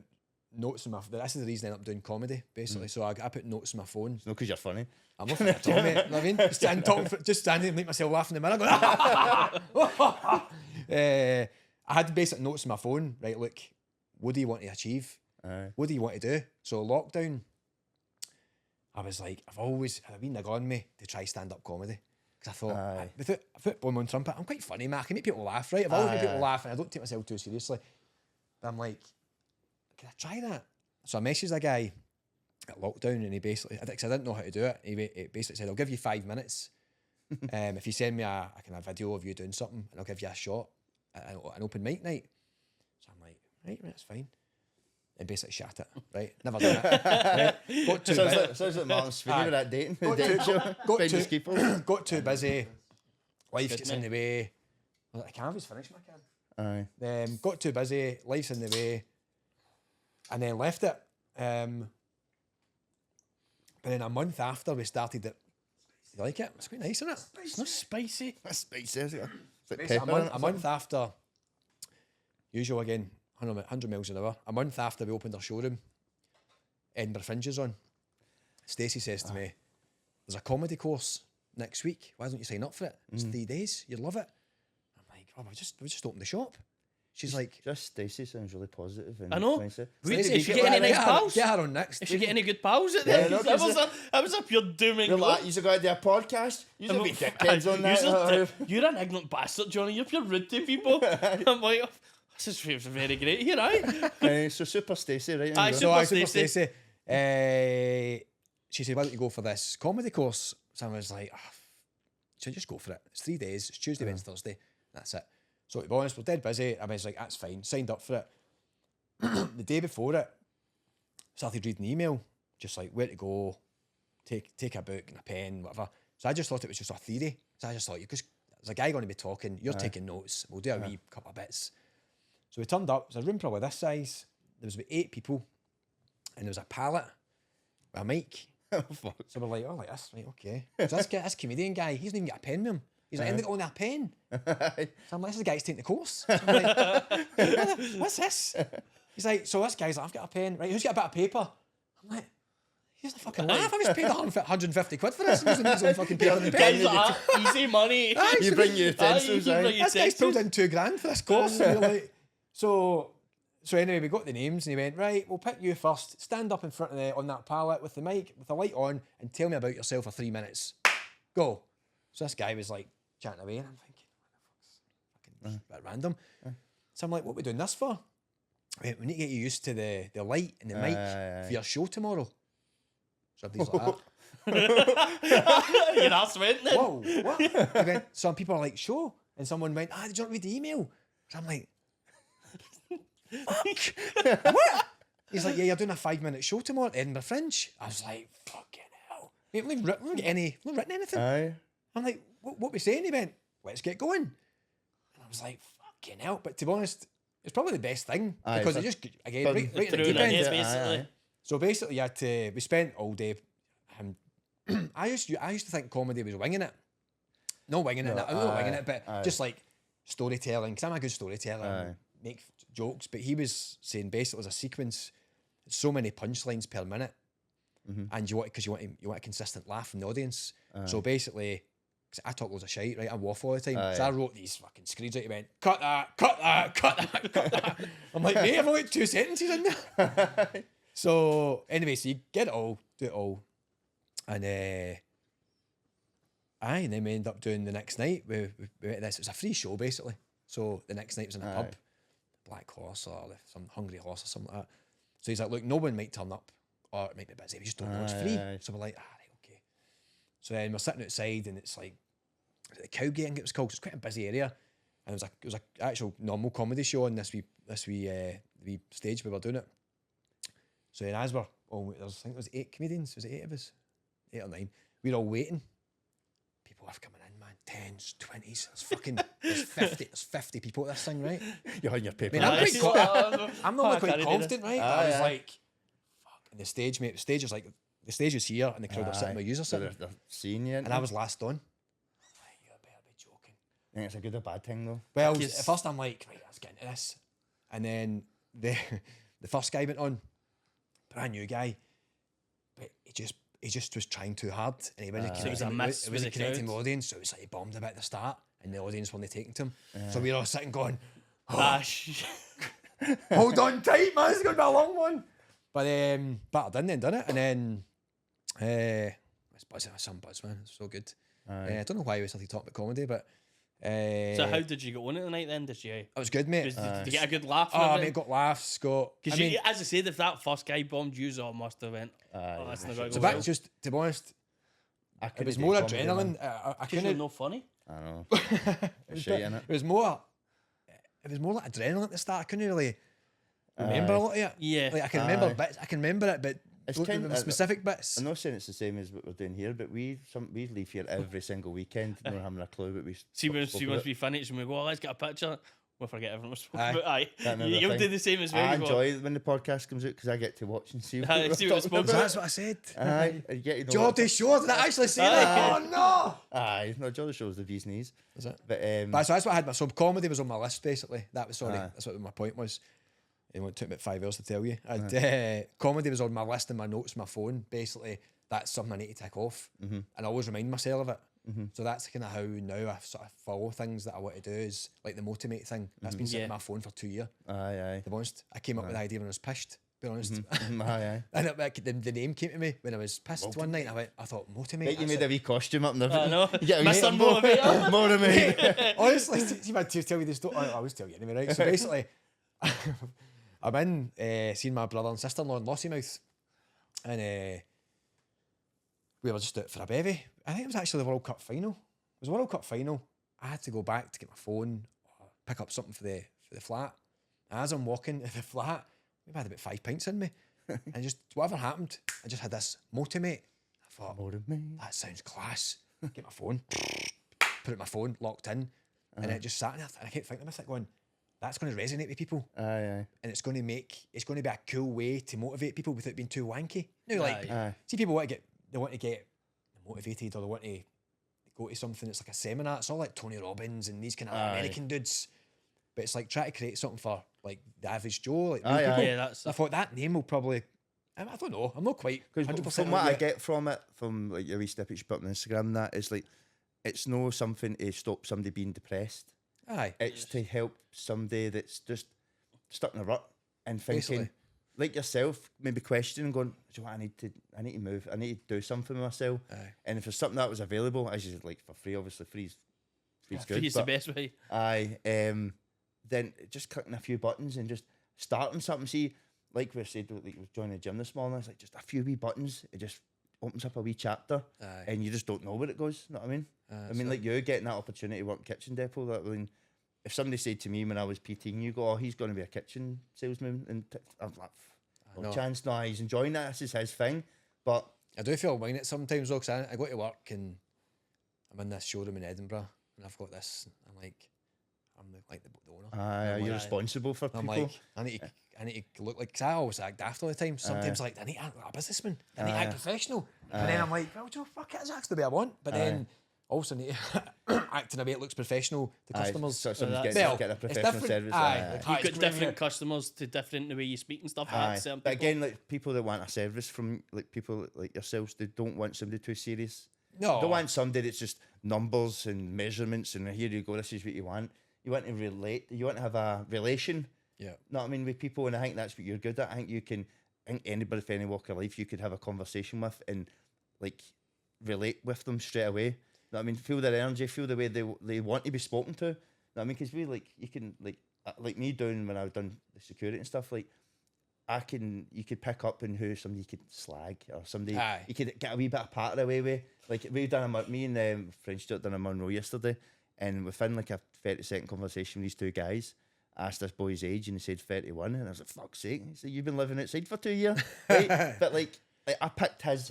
notes in my. This is the reason I ended up doing comedy, basically. So I put notes in my phone. It's not because you're funny. I'm not funny at all, mate. You know what I mean? Just standing and make myself laugh in the mirror. Going, I had basic notes in my phone. Right, look, what do you want to achieve? What do you want to do? So lockdown, I was like, I've been on me to try stand-up comedy. Because I thought, without blowing my own trumpet, I'm quite funny, man. I can make people laugh, right? I've always made people laugh, and I don't take myself too seriously. But I'm like, can I try that? So I messaged a guy at lockdown, and he basically, because I didn't know how to do it, he basically said, I'll give you 5 minutes. If you send me a video of you doing something, and I'll give you a shot at an open mic night. So I'm like, right, that's fine. And basically shat it, right? Never done it. Right? Sounds like Martin Sweeney with that dating. Got too busy. Life gets in the way. I can't always finish my can. Got too busy. Life's in the way. And then left it. But then a month after we started it, you like it? It's quite nice, isn't it? It's not spicy. That's spicy, isn't it? It's like Basically, pepper. a month after, usual again, 100 miles an hour. A month after we opened our showroom, Edinburgh Fringe is on. Stacey says to me, there's a comedy course next week. Why don't you sign up for it? It's 3 days. You'd love it. I'm like, we just opened the shop. She's like, just Stacey sounds really positive. And I know. nice. If Stacey, you get any nice pals, get her on next. if you get any good pals at Yeah, there, no, that was a pure doom and you're gloom. like, you've got to do a podcast. You've got to be dickheads on that. You're an ignorant bastard, Johnny. You're pure rude to people. I'm like, this is very great here, right? So Super Stacey, right? Aye, Super Super Stacey. She said, why don't you go for this comedy course? So I was like, so just go for it. It's 3 days. It's Tuesday, Wednesday, Thursday. That's it. So to be honest, we're dead busy. I was like, that's fine. Signed up for it. The day before it, started reading the email, just like where to go, take a book and a pen, whatever. So I just thought it was just a theory. So I just thought, because there's a guy going to be talking, you're taking notes, we'll do a wee couple of bits. So we turned up, it was a room probably this size, there was about 8 people, and there was a pallet with a mic. So we're like, oh, like this, right, okay. So this comedian guy, he doesn't even get a pen with him. He's like, I only a pen. So I'm like, this is the guy who's taking the course. So I'm like, what's this? He's like, so this guy's like, I've got a pen. Right, who's got a bit of paper? I'm like, here's the fucking laugh. I just paid 150 quid for this. He's using his own fucking paper and the pen. Easy money. You bring your utensils, This guy's pulled in $2,000 for this course. And we're like, so anyway, we got the names and he went, right, we'll pick you first. Stand up in front of on that pallet with the mic, with the light on, and tell me about yourself for 3 minutes. Go. So this guy was like chatting away, and I'm thinking, what the fuck's fucking a bit random. So I'm like, what are we doing this for? I went, we need to get you used to the light and the mic for your show tomorrow. So everybody's like that. Your ass went then. Whoa, what? I went, some people are like, show. And someone went, did you not read the email? So I'm like, fuck. What? He's like, yeah, you're doing a 5-minute show tomorrow at Edinburgh Fringe. I was like, fucking hell. Mate, we've not written anything. Aye. I'm like, what we saying? He went, let's get going. And I was like, fucking hell. But to be honest, it's probably the best thing. Because it just, again, right in the deep end. Basically. So basically, we spent all day. I used to think comedy was winging it. Not winging it, not winging it, but just like storytelling. Because I'm a good storyteller, make jokes. But he was saying basically there's a sequence, so many punchlines per minute, and you want a consistent laugh from the audience. So basically, because I talk loads of shite, right? I waffle all the time. So I wrote these fucking screeds out. He went, cut that, cut that, cut that, cut that. I'm like, mate, I've only got 2 sentences in there. So anyway, so you get it all, do it all. And and then we ended up doing the next night. We went this. It was a free show basically. So the next night was in a pub, Black Horse or some Hungry Horse or something like that. So he's like, look, no one might turn up or it might be busy. We just don't know it's free. So we're like, right, okay. So then we're sitting outside and it's like the Cowgate, I think it was called. It's quite a busy area, and it was a actual normal comedy show on this wee stage we were doing it. So then as we're all, I think there was 8 comedians. Was it 8 of us? 8 or 9. We were all waiting. People are coming in, man. 10s, 20s. There's 50 people at this thing, right? You're on your paper. I mean, I'm not quite confident, right? I was like, fuck. And the stage, mate, the stage was here and the crowd are sitting where you are sitting. They're seeing you. And I was last on. I'm like, you better be joking. I think it's a good or bad thing, though. Well, at first I'm like, right, let's get into this. And then the first guy went on, brand new guy, but he just was trying too hard, and he wasn't connecting with the audience. So it was like he bombed a bit at the start, and the audience weren't taking to him. So we were all sitting going, hold on tight, man, it's going to be a long one. But I done it, and then it's buzzing, some buzz, man. It's so good. I don't know why we started talking about comedy, but. So how did you get on it the night then? Did you? It was good, mate. Did you get a good laugh? Oh, mate, got laughs, Because as I said, if that first guy bombed you, all must have went. That's not going to go well. Just to be honest, it was more adrenaline. I couldn't. No funny. I know. It was more like adrenaline at the start. I couldn't really remember a lot of it. Yeah, like I can remember bits. I can remember it, but it's kind of specific bits. I'm not saying it's the same as what we're doing here, but we leave here every single weekend, not having a clue what we see once we finish and we go, let's get a picture. We'll forget everything we spoke about. You'll do the same as well. I enjoy when the podcast comes out because I get to watch and see what spoke about. That's what I said. You get to Geordie Shore, did I actually say that? Oh no! No, Geordie Shore's the bee's knees. Is it? But so that's what I had. So comedy was on my list basically. That's what my point was. It took me about 5 hours to tell you. And comedy was on my list in my notes, my phone. Basically, that's something I need to tick off, and I always remind myself of it. So that's kind of how now I sort of follow things that I want to do, is like the Motimate thing. That's been sitting on my phone for 2 years. Aye. To be honest, I came up with the idea when I was pissed, to be honest. Aye. And the name came to me when I was pissed one night. I thought, Motimate. Bet you made a wee costume up and everything. I know. Mr. Motivator. Motivator. Honestly, see if I tell you this story. I always tell you anyway, right? So basically, I'm in seeing my brother and sister-in-law in Lossiemouth, and we were just out for a bevy. I think it was actually the World Cup final. It was a World Cup final. I had to go back to get my phone, pick up something for the flat. As I'm walking to the flat, maybe I had about 5 pints in me, and just whatever happened, I just had this Motimate. I thought, that sounds class. Get my phone, put it in my phone, locked in, and it just sat there. And I kept thinking about it, going, that's going to resonate with people. Aye. And it's going to be a cool way to motivate people without being too wanky. Now, like, see, people want to get motivated, or they want to go to something that's like a seminar. It's all like Tony Robbins and these kind of American dudes. But it's like try to create something for like the average Joe, like real people. Yeah, I thought that name will probably, I don't know, I'm not quite 100% from what I get from it, from like your wee snippets you put up on Instagram and that, is like, it's no something to stop somebody being depressed. Aye. It's to help somebody that's just stuck in a rut and thinking, Basically. like yourself, maybe questioning, going, do you know what, I need to move, I need to do something with myself. Aye. And if there's something that was available, as you like, for free, obviously free's good. Free's the best way. Aye, then just clicking a few buttons and just starting something. See, like we said, like we was joining the gym this morning, it's like just a few wee buttons, it just opens up a wee chapter. Aye. And you just don't know where it goes, you know what I mean? I mean, like you getting that opportunity to work kitchen depot, that when if somebody said to me when I was PTing, you go, oh, he's going to be a kitchen salesman, and I'm like, no chance, no, he's enjoying that, this is his thing. But I do feel mine it sometimes though, because I go to work and I'm in this showroom in Edinburgh and I've got this, I'm like the owner. you're responsible for people. I'm like, I need to look like, because I always act daft all the time. Sometimes like, I need to act like a businessman. I need to act professional. And then I'm like, well, do you know, fuck it, that's the way I want. But then also need to act in a way that looks professional to customers. So somebody's getting a professional service. You've got different customers to different the way you speak and stuff. But again, like people that want a service from like people like yourselves, they don't want somebody too serious. No. They don't want somebody that's just numbers and measurements and here you go, this is what you want. You want to relate. You want to have a relation. Yeah. Know what I mean, with people, and I think that's what you're good at. I think anybody from any walk of life you could have a conversation with and like relate with them straight away. Know what I mean? Feel their energy, feel the way they want to be spoken to. Know what I mean? Because you can like me doing when I've done the security and stuff, like you could pick up on who somebody could slag or somebody you could get a wee bit of part of the way with. Like me and French Stuart done a Monroe yesterday, and within like a 30-second conversation with these two guys, I asked this boy's age and he said 31, and I was like, fuck's sake. He said, you've been living outside for 2 years, right? But like I picked his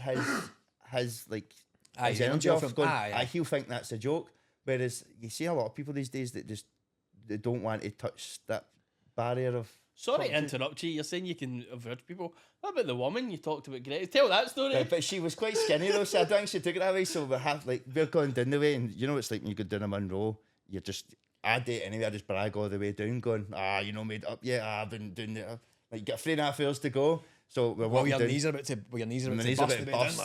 energy off, going, he'll think that's a joke. Whereas you see a lot of people these days that just they don't want to touch that barrier of. Sorry to interrupt you. You're saying you can average people. What about the woman you talked about? Great. Tell that story. But she was quite skinny though, so I don't think she took it that way. So we're going down the way, and you know it's like when you go down a Monroe, I date anyway, I just brag all the way down, going, made up yet? I've been doing it. Like, got 3.5 hours to go. So we're walking down. Your knees are about to bust.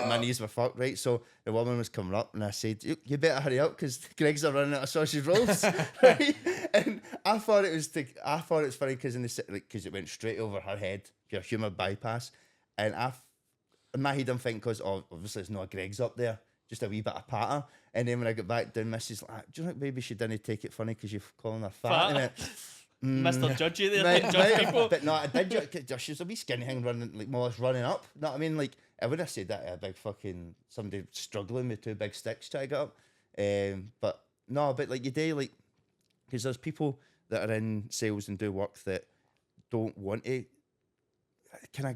My knees were fucked, right? So the woman was coming up, and I said, "You better hurry up, because Greg's are running out of sausage rolls." Right? And I thought it was funny because it went straight over her head, your humour bypass, and in my head I'm thinking, because obviously it's not Greg's up there, just a wee bit of patter. And then when I got back down, Mrs. like, do you think maybe she didn't take it funny because you're calling her fat? And I went, Mr. Judgy there, judge people. But no, I did. She's a wee skinny thing running, like more or less running up. You know what I mean? Like, I would have said that to a big fucking somebody struggling with 2 big sticks trying to get up. But no, but like you do, like, because there's people that are in sales and do work that don't want to. Can I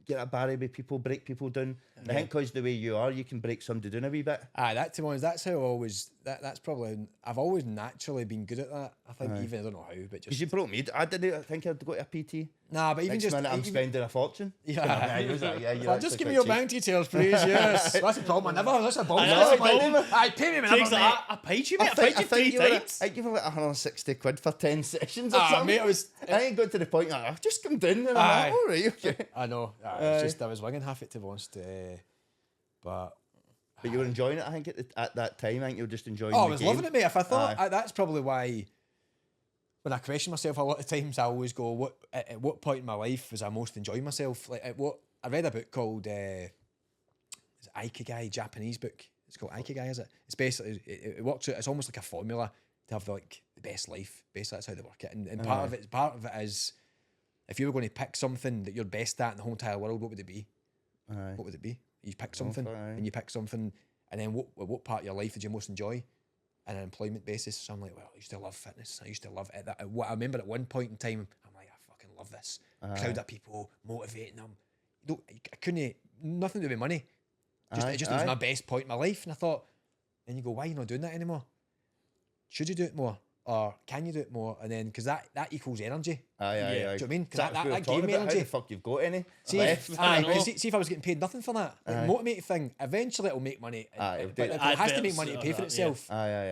get a barrier with people, break people down? I think because the way you are, you can break somebody down a wee bit. That to be honest, that's how I always. That's probably I've always naturally been good at that. I think even I don't know how, but just because you broke me. I didn't think I'd go to a PT. Nah, but even Next just minute I'm spending a fortune. Just give me your bank details, please. Yes, that's a problem. I never. That's a problem. I pay me whenever. I paid you, mate. I paid you 3 times. I give him like 160 quid for 10 sessions or something. Mate, I ain't got to the point. I've just come down and I'm like, all right, okay. I know. It's just I was winging half it to be honest, but But you were enjoying it, I think, at that time. I think you were just enjoying Oh, the I was game. loving it, mate. If I thought that's probably why. When I question myself a lot of times, I always go, at what point in my life was I most enjoying myself? Like, I read a book called it's Ikigai, Japanese book. It's called Ikigai, is it? It's basically, it works out, it's almost like a formula to have the best life. Basically, that's how they work it. And part of it is, if you were going to pick something that you're best at in the whole entire world, what would it be? What would it be? You pick something, and you pick something, and then what part of your life did you most enjoy? On an employment basis. So I'm like, well, I used to love fitness. I used to love it. I remember at one point in time, I'm like, I fucking love this. Crowd of people, motivating them. I couldn't, nothing to do with money. It was my best point in my life. And I thought, and you go, why are you not doing that anymore? Should you do it more? Or can you do it more? And then, because that equals energy. Do you know what I mean? Because that gave me energy. How the fuck you've got any? See if I was getting paid nothing for that, motivated thing, eventually it'll make money. But it has to make money to pay for itself. I'm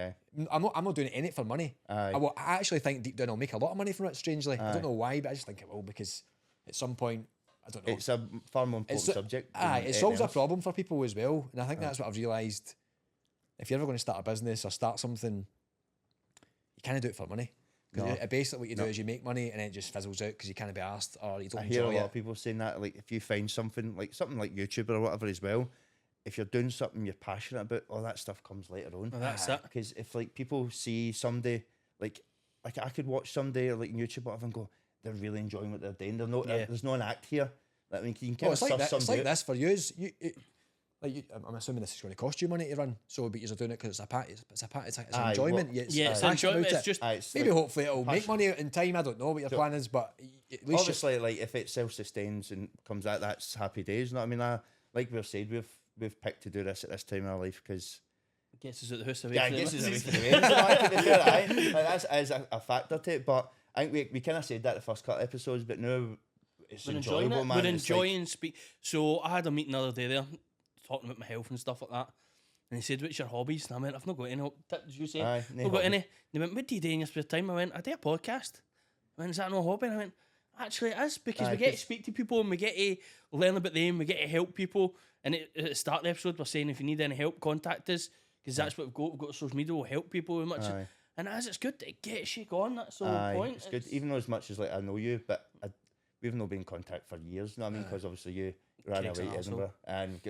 not doing it in it for money. I actually think deep down I'll make a lot of money from it, strangely. I don't know why, but I just think it will, because at some point, I don't know. It's a far more important subject. It solves a problem for people as well. And I think that's what I've realised. If you're ever going to start a business or start something, you can't do it for money. Basically what you do is you make money and then it just fizzles out because you can't be asked or you don't enjoy it. I hear a lot of people saying that, like, if you find something like YouTube or whatever as well, if you're doing something you're passionate about, all that stuff comes later on. Well, that's it. Because if people see somebody, like I could watch somebody like YouTube or whatever and go, they're really enjoying what they're doing. There's no an act here. I mean, you can kind of suss it's like this for you. I'm assuming this is going to cost you money to run. So, but you're doing it because it's enjoyment. It's enjoyment. It's just maybe hopefully it'll make money in time. I don't know what your plan is, but at least obviously, like if it self-sustains and comes out, that's happy days. You know what I mean? Like we've said, we've picked to do this at this time in our life because gets us at the house away. Yeah, gets us away from the That's as a factor to it. But I think we kind of said that the first couple of episodes, but now it's enjoyable, man. We're enjoying So I had a meeting the other day there, talking about my health and stuff like that. And he said, what's your hobbies? And I went, I've not got any. Did you say? I've not got any. And they went, what do you do in your spare time? I went, I do a podcast. I went, is that no hobby? And I went, actually it is, because we get to speak to people and we get to learn about them, we get to help people. And at the start of the episode, we're saying if you need any help, contact us, because that's what we've got. We've got social media, we'll help people as much. And as it's good, it gets you going, that's the whole point. It's good, even though as much as like I know you, but we've not been in contact for years, you know what I mean? Because obviously you ran away to Edinburgh and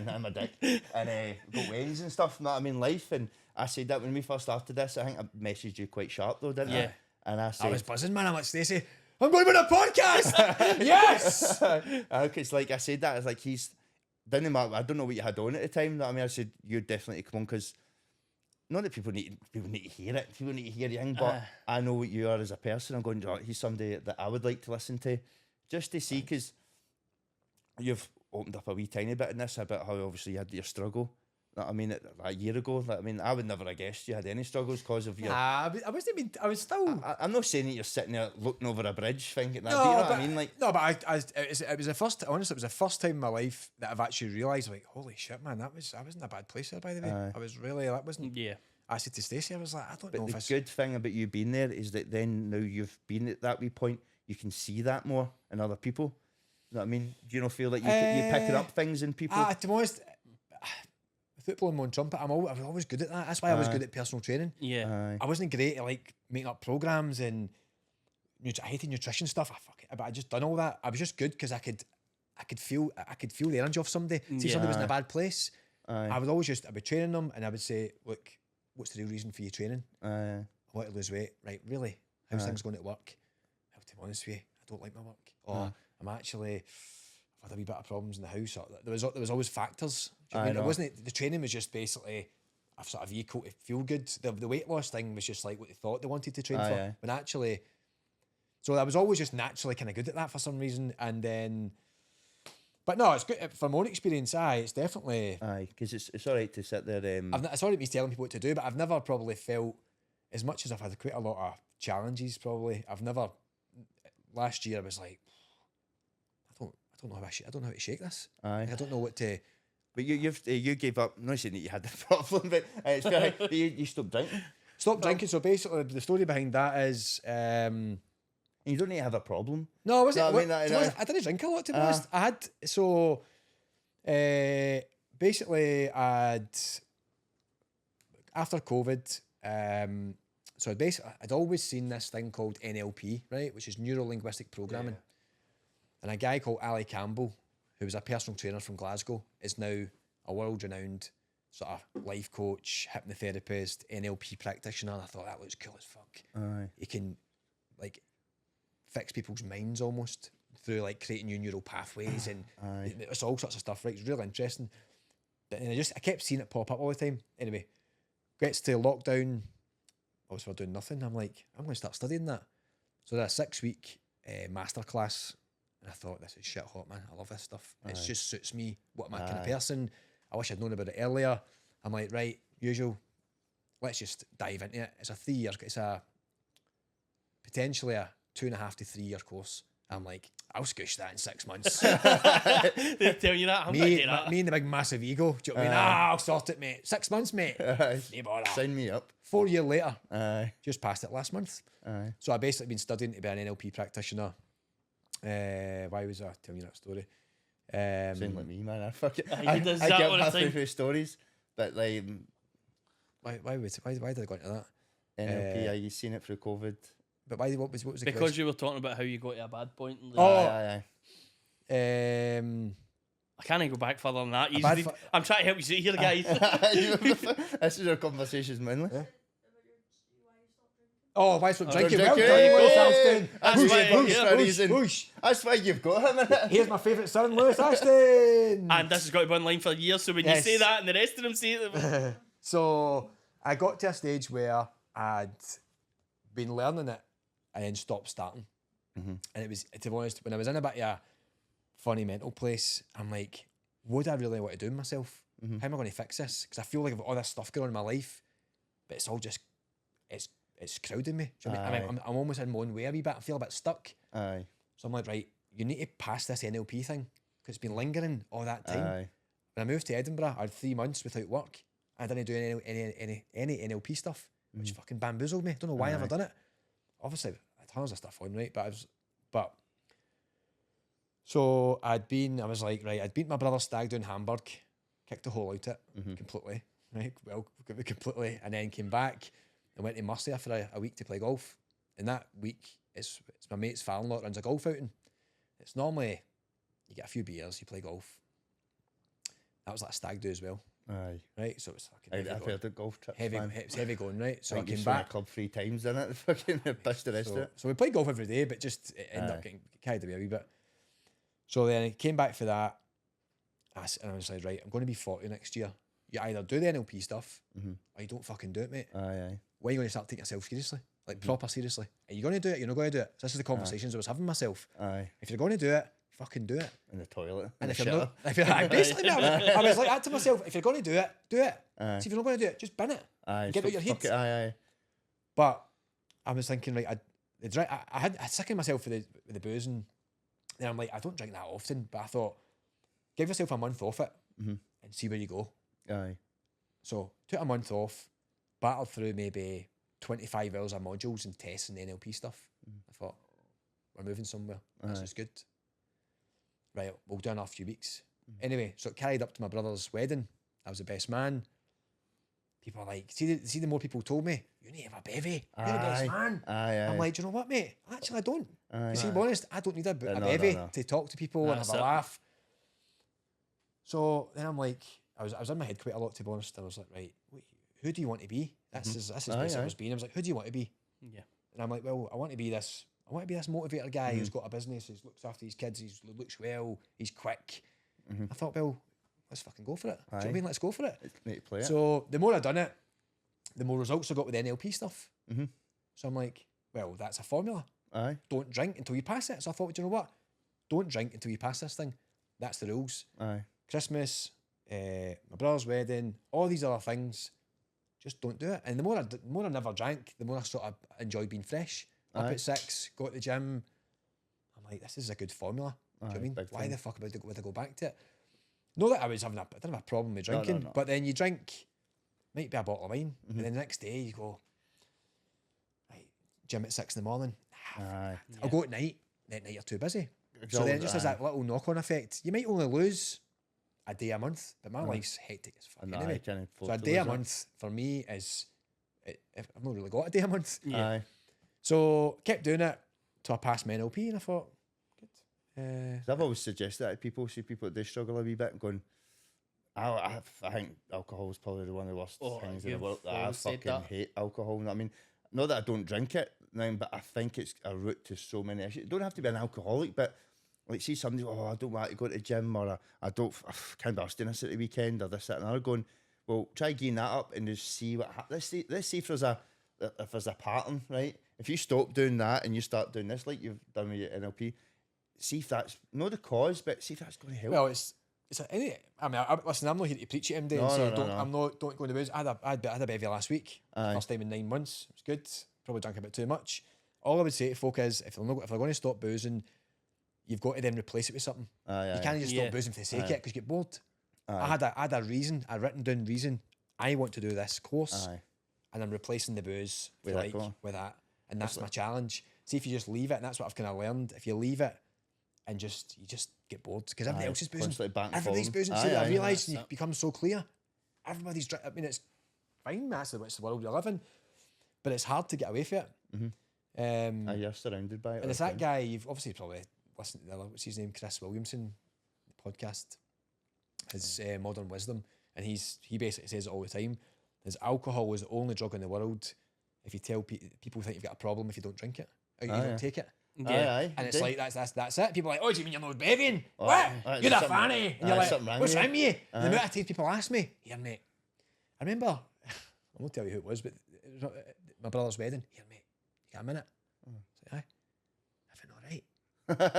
I'm a dick and got weddings and stuff, you know what I mean? Life. And I said that when we first started this, I think I messaged you quite sharp though, didn't I? And I said, I was buzzing, man. I'm like, Stacey, I'm going to win a podcast. Yes. Because like I said that, it's like didn't matter. I don't know what you had on at the time. You know what I mean? I said you'd definitely come on because not that people need to hear it. People need to hear you, but I know what you are as a person. I'm going, he's somebody that I would like to listen to, just to see, because you've opened up a wee tiny bit in this about how obviously you had your struggle. You know what I mean, a year ago. Like, I mean, I would never have guessed you had any struggles because of your. I was still. I'm not saying that you're sitting there looking over a bridge thinking that. No, you know what I mean? Like, no, but it was the first. Honestly, it was the first time in my life that I've actually realised, like, holy shit, man, I was in a bad place there. By the way, I was really. That wasn't. Yeah. I said to Stacey, I was like, I don't know. But the good thing about you being there is that then now you've been at that wee point, you can see that more in other people. You know what I mean? Do you not feel like you're picking up things in people? To be honest, football and my own trumpet, I was always good at that. That's why I was good at personal training. Yeah. I wasn't great at like making up programs and I hated nutrition stuff. But I just done all that. I was just good because I could feel the energy of somebody. See somebody was in a bad place. I'd be training them and I would say, look, what's the real reason for you training? I want to lose weight. Right, really? How's things going at work? Well, to be honest with you, I don't like my work. Or I've had a wee bit of problems in the house. Or there was always factors. Do you know what I mean? It wasn't, the training was just basically a sort of vehicle to feel good. The weight loss thing was just like what they thought they wanted to train for. When actually, so I was always just naturally kind of good at that for some reason. And then, but no, it's good from my own experience. It's definitely because it's all right to sit there. It's all right me telling people what to do, but I've never probably felt as much as I've had quite a lot of challenges. Probably I've never. Last year I was like, I don't know how to shake this. I don't know what to. But you gave up. I'm not saying that you had the problem, but it's like you stopped drinking. Stopped drinking. So basically, the story behind that is. You don't need to have a problem. No, I wasn't. I didn't drink a lot, to be honest. I had basically, I'd after COVID, so I'd always seen this thing called NLP, right, which is neuro linguistic programming, and a guy called Ali Campbell, who was a personal trainer from Glasgow, is now a world renowned sort of life coach, hypnotherapist, NLP practitioner. And I thought that looks cool as fuck. He can like fix people's minds almost through like creating new neural pathways and it's all sorts of stuff, right? It's really interesting. But then I kept seeing it pop up all the time. Anyway, gets to lockdown. Obviously, we're doing nothing. I'm like, I'm going to start studying that. So I did a 6-week masterclass, and I thought, this is shit hot, man. I love this stuff. It just suits me. What am I kind of person? I wish I'd known about it earlier. I'm like, right, usual. Let's just dive into it. It's a 3 year. It's a potentially a 2.5 to 3 year course. I'm like, I'll squish that in 6 months. They're telling you that. I'm me and the big massive ego. Do you know what I mean? I'll sort it, mate. 6 months, mate. Sign me up. 4 years later, just passed it last month. So I've basically been studying to be an NLP practitioner. Why was I telling you that story? Sound like me, man. I fucking He I does get that all the halfway time. through stories, but like Why did I go into that? NLP, you seen it through COVID. But why? What was the Because question? you were talking about how you got to a bad point. And Aye. I can't go back further than that. bad I'm trying to help you see here, guys. This is our conversations mainly. Yeah. Oh, why stop drinking? Drinking. Well done, Lewis That's Ashton. why- Whoosh, that's whoosh, reason. whoosh. That's why you've got him in it. Here's my favourite son, Lewis Ashton. And this has got to be online for years, so when Yes. you say that and the rest of them say it, So I got to a stage where I'd been learning it and then stopped starting. And it was, to be honest, when I was in a bit of a funny mental place, I'm like, what do I really want to do with myself? How am I going to fix this? Because I feel like I've got all this stuff going on in my life, but it's all just, it's crowding me. Do you know what I mean? I'm almost in my own way a wee bit. I feel a bit stuck. Aye. So I'm like, right, you need to pass this NLP thing because it's been lingering all that time. Aye. When I moved to Edinburgh, I had 3 months without work. I didn't do any NLP stuff, which fucking bamboozled me. Don't know why I never done it. Obviously, I had tons of stuff on, right? So I'd was like, right, I'd beat my brother's stag down Hamburg, kicked the hole out it completely, right? Well, completely, and then came back and went to Murcia for a week to play golf. And that week, it's my mate's father-in-law runs a golf outing. It's normally, you get a few beers, you play golf. That was like a stag do as well. Aye. Right, so it was fucking I've heard of golf trips. it's heavy going, right? So I think came you've been back. a club 3 times in it. Fucking pissed the rest of it. So we played golf every day, but just it ended up getting carried away a wee bit. So then I came back for that, and I was like, right, I'm going to be 40 next year. You either do the NLP stuff, or you don't fucking do it, mate. Aye. When are you going to start taking yourself seriously? Like proper seriously? Are you going to do it? You're not going to do it. So this is the conversations I was having myself. Aye. If you're going to do it, fucking do it. In the toilet. And in if the you're shitter. not, if you're basically, I was like that to myself. If you're going to do it, do it. Aye. See, if you're not going to do it, just bin it. Aye. Get out your fuck head. it, aye. But I was thinking, right, I had sickened myself with the booze, and then I'm like, I don't drink that often, but I thought, give yourself a month off it and see where you go. Aye. So took a month off, battled through maybe 25 hours of modules and tests and NLP stuff. I thought, we're moving somewhere. This is good. Right, we'll do another few weeks. Anyway, so it carried up to my brother's wedding. I was the best man. People are like, see the more people told me, you need to have a bevy. You're the best man. Aye. I'm like, do you know what, mate? Actually, I don't. Aye. To be honest, I don't need a No, bevy no. to talk to people and have a laugh. So then I'm like, I was in my head quite a lot, to be honest. I was like, right, who do you want to be? This is basically what I was being. I was like, who do you want to be? yeah. And I'm like, well, I want to be this motivator guy who's got a business, who looks after his kids, he looks well, he's quick. I thought, well, let's fucking go for it. Do you know what I mean? Let's go for it. Need to play it. So the more I done it, the more results I got with the NLP stuff. So I'm like, well, that's a formula. Aye. Don't drink until you pass it. So I thought, do you know what? Don't drink until you pass this thing. That's the rules. Aye. Christmas, my brother's wedding, all these other things, just don't do it. And the more I never drank, the more I sort of enjoyed being fresh. Up at 6, go to the gym. I'm like, this is a good formula. Do you know what I mean? Why the fuck would I go back to it? Not that I didn't have a problem with drinking, no. but then you drink, might be a bottle of wine, and then the next day you go, right, gym at 6 in the morning. Aye. I'll go at night. At night you're too busy. So then it just has that little knock-on effect. You might only lose a day a month, but my life's hectic as fuck I anyway. can't afford So a to day a lose that. month for me is, I've not really got a day a month. Yeah. Aye. So kept doing it till I passed my NLP, and I thought, good. 'Cause I've always suggested that to people, see people that do struggle a wee bit, going, I think alcohol is probably one of the worst things in the you've world. I always said fucking that. hate alcohol. I mean, not that I don't drink it now, but I think it's a route to so many issues. You don't have to be an alcoholic, but like, see somebody, I don't want to go to the gym, or I don't, can't be arsed doing this at the weekend, or this, that, and another. Going, well, try geeing that up and just see what happens. Let's see if there's a pattern, right? If you stop doing that and you start doing this, like you've done with your NLP, see if that's not the cause, but see if that's going to help. Well, listen, I'm not here to preach at MD and No, say no. don't go in the booze. I had a bevy last week. Aye. First time in 9 months. It was good. Probably drank a bit too much. All I would say to folk is, if they're going to stop boozing, you've got to then replace it with something. You can't just stop boozing for the sake of it, because you get bored. I had a reason, a written down reason. I want to do this course, and I'm replacing the booze with that, and that's my challenge. See if you just leave it, and that's what I've kind of learned. If you leave it, and you just get bored, because everybody else is boozing. Everybody's boozing. See, I realise, and you become so clear. Everybody's. I mean, it's fine. That's the world we live in, but it's hard to get away from it. You're surrounded by it. And it's that guy. You've obviously probably listened to what's his name, Chris Williamson, the podcast, his Modern Wisdom, and he basically says it all the time. Is alcohol is the only drug in the world. If you tell people think you've got a problem if you don't drink it, or you don't take it. Yeah. And it's like that's it. People are like, oh, do you mean you're not bevian? What? You're a fanny. And you're like, what's wrong with you? And the amount of times people ask me, here mate, I remember, I won't tell you who it was, but it was my brother's wedding. Here mate, you got a minute? I was like, aye. Everything all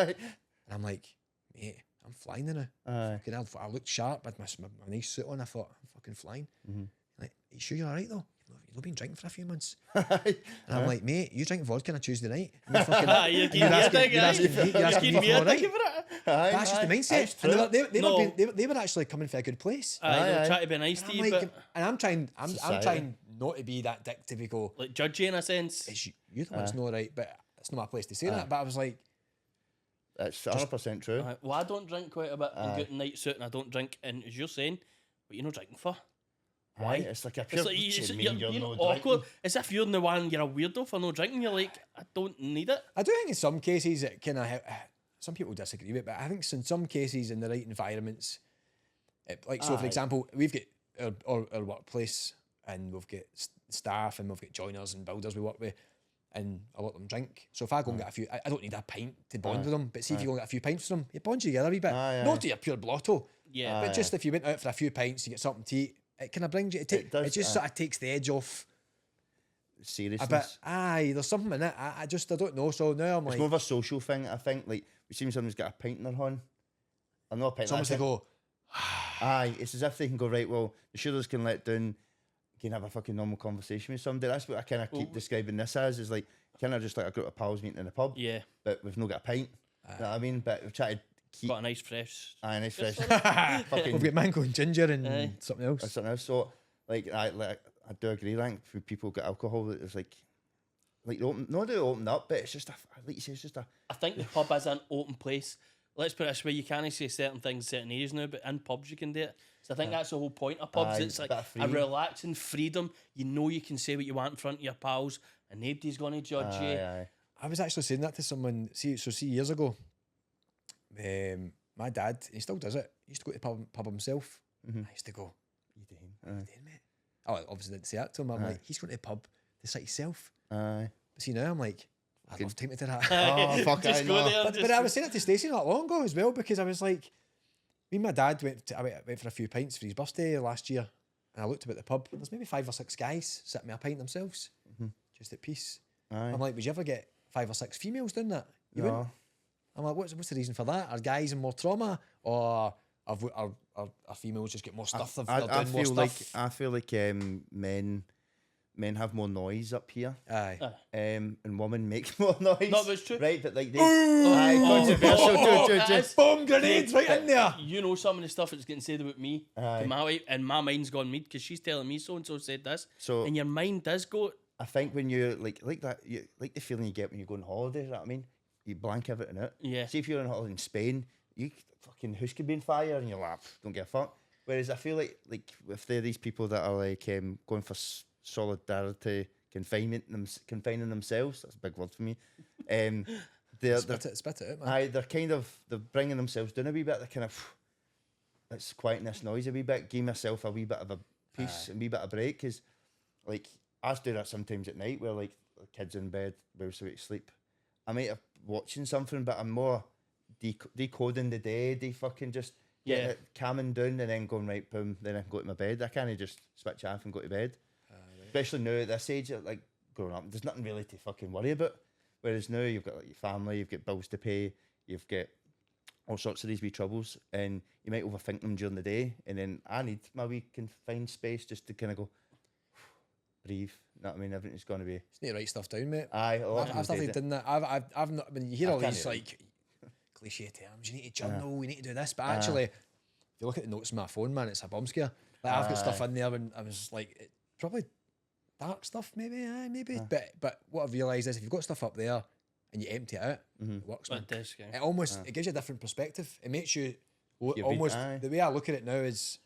right? And I'm like, mate, I'm flying now. I looked sharp, I had my nice suit on. I thought, I'm fucking flying. Like, are you sure you're all right though? You've not been drinking for a few months. And I'm like, mate, you drink vodka on a Tuesday night. And you're asking me if I'm all right. That's just the mindset. And they were actually coming from a good place. They were trying to be nice to you, but and I'm trying not to be that dick to be go like judgy in a sense. It's you the one that's not right, but it's not my place to say that. But I was like, that's 100% true. Well, I don't drink quite a bit. I'm getting night suit and I don't drink. And as you're saying, what you're not drinking for? Why? It's like a pure you're not awkward. As if you're the one, you're a weirdo for no drinking. You're like, I don't need it. I do think in some cases it kind of some people disagree with it, but I think in some cases in the right environments, for example, we've got our workplace, and we've got staff, and we've got joiners and builders we work with, and a lot of them drink. So if I go and get a few, I don't need a pint to bond with them, but see if you go and get a few pints from them, you bond together a wee bit. Not to your pure blotto, but just if you went out for a few pints, you get something to eat, it kind of brings you. It just sort of takes the edge off. Seriousness. A bit. There's something in it. I don't know. So now I'm it's like, more of a social thing. I think like we see someone's got a pint in their hand. I'm not a pint. It's almost to go. It's as if they can go, right, well, the shoulders can let down, can have a fucking normal conversation with somebody. That's what I kind of keep describing this as, is like kind of just like a group of pals meeting in a pub. Yeah. But we've not got a pint. You know what I mean? But we've tried to keep. Got a nice fresh. Nice fresh. We've got mango and ginger and something else. So, I do agree, like, for people who get alcohol, it's like not to open up, but it's just like you say, it's just a. I think the pub is an open place. Let's put it this way: you can't say certain things in certain areas now, but in pubs you can do it. So I think that's the whole point of pubs. It's like a relaxing freedom. You know you can say what you want in front of your pals, and nobody's going to judge you. I was actually saying that to someone. See years ago, my dad, he still does it. He used to go to the pub himself. I used to go, you doing, mate? Oh, I obviously didn't say that to him. I'm like, he's going to the pub to sit himself. But see now, I'm like, I'd love time to do that. Oh, fuck, just go there. But I was saying it to Stacey not long ago as well, because I was like, me and my dad went for a few pints for his birthday last year, and I looked about the pub. There's maybe 5 or 6 guys sitting with a pint themselves, just at peace. I'm like, would you ever get 5 or 6 females doing that? You wouldn't. I'm like, what's the reason for that? Are guys in more trauma, or are females just get more stuff? I feel like men have more noise up here. And women make more noise. No, but it's true. Right, but like controversial. Bomb grenades right in there. You know some of the stuff that's getting said about me. To my wife, and my mind's gone mead because she's telling me so and so said this. So and your mind does go. I think when you like that, you like the feeling you get when you go on holiday. You know what I mean? You blank everything out. Yeah. See if you're on holiday in Spain, you fucking house could be on fire, and you're like, don't give a fuck. Whereas I feel like if they're these people that are like going for solidarity, confining themselves, that's a big word for me. Spit it out, man. They're bringing themselves down a wee bit. They're kind of, let's quieten this noise a wee bit, give myself a wee bit of a peace and a wee bit of break. Because, like, I do that sometimes at night where, like, the kids in bed, whilst awake sleep. I might have watching something, but I'm more decoding the day, fucking just getting it calming down and then going, right, boom, then I can go to my bed. I can't just switch off and go to bed. Right. Especially now at this age, like, growing up, there's nothing really to fucking worry about. Whereas now you've got like your family, you've got bills to pay, you've got all sorts of these wee troubles, and you might overthink them during the day. And then I need my wee confined space just to kind of go, breathe. You know what I mean? Everything's going to be. Just need to write stuff down, mate. Aye, I've started doing that. I've not. When you hear all these like cliche terms, you need to journal, you need to do this, but actually, if you look at the notes on my phone, man, it's a bomb scare. Like I've got stuff in there when I was like, probably dark stuff, maybe. But what I've realised is if you've got stuff up there and you empty it out, it works, man. It almost it gives you a different perspective. It makes you almost the way I look at it now is,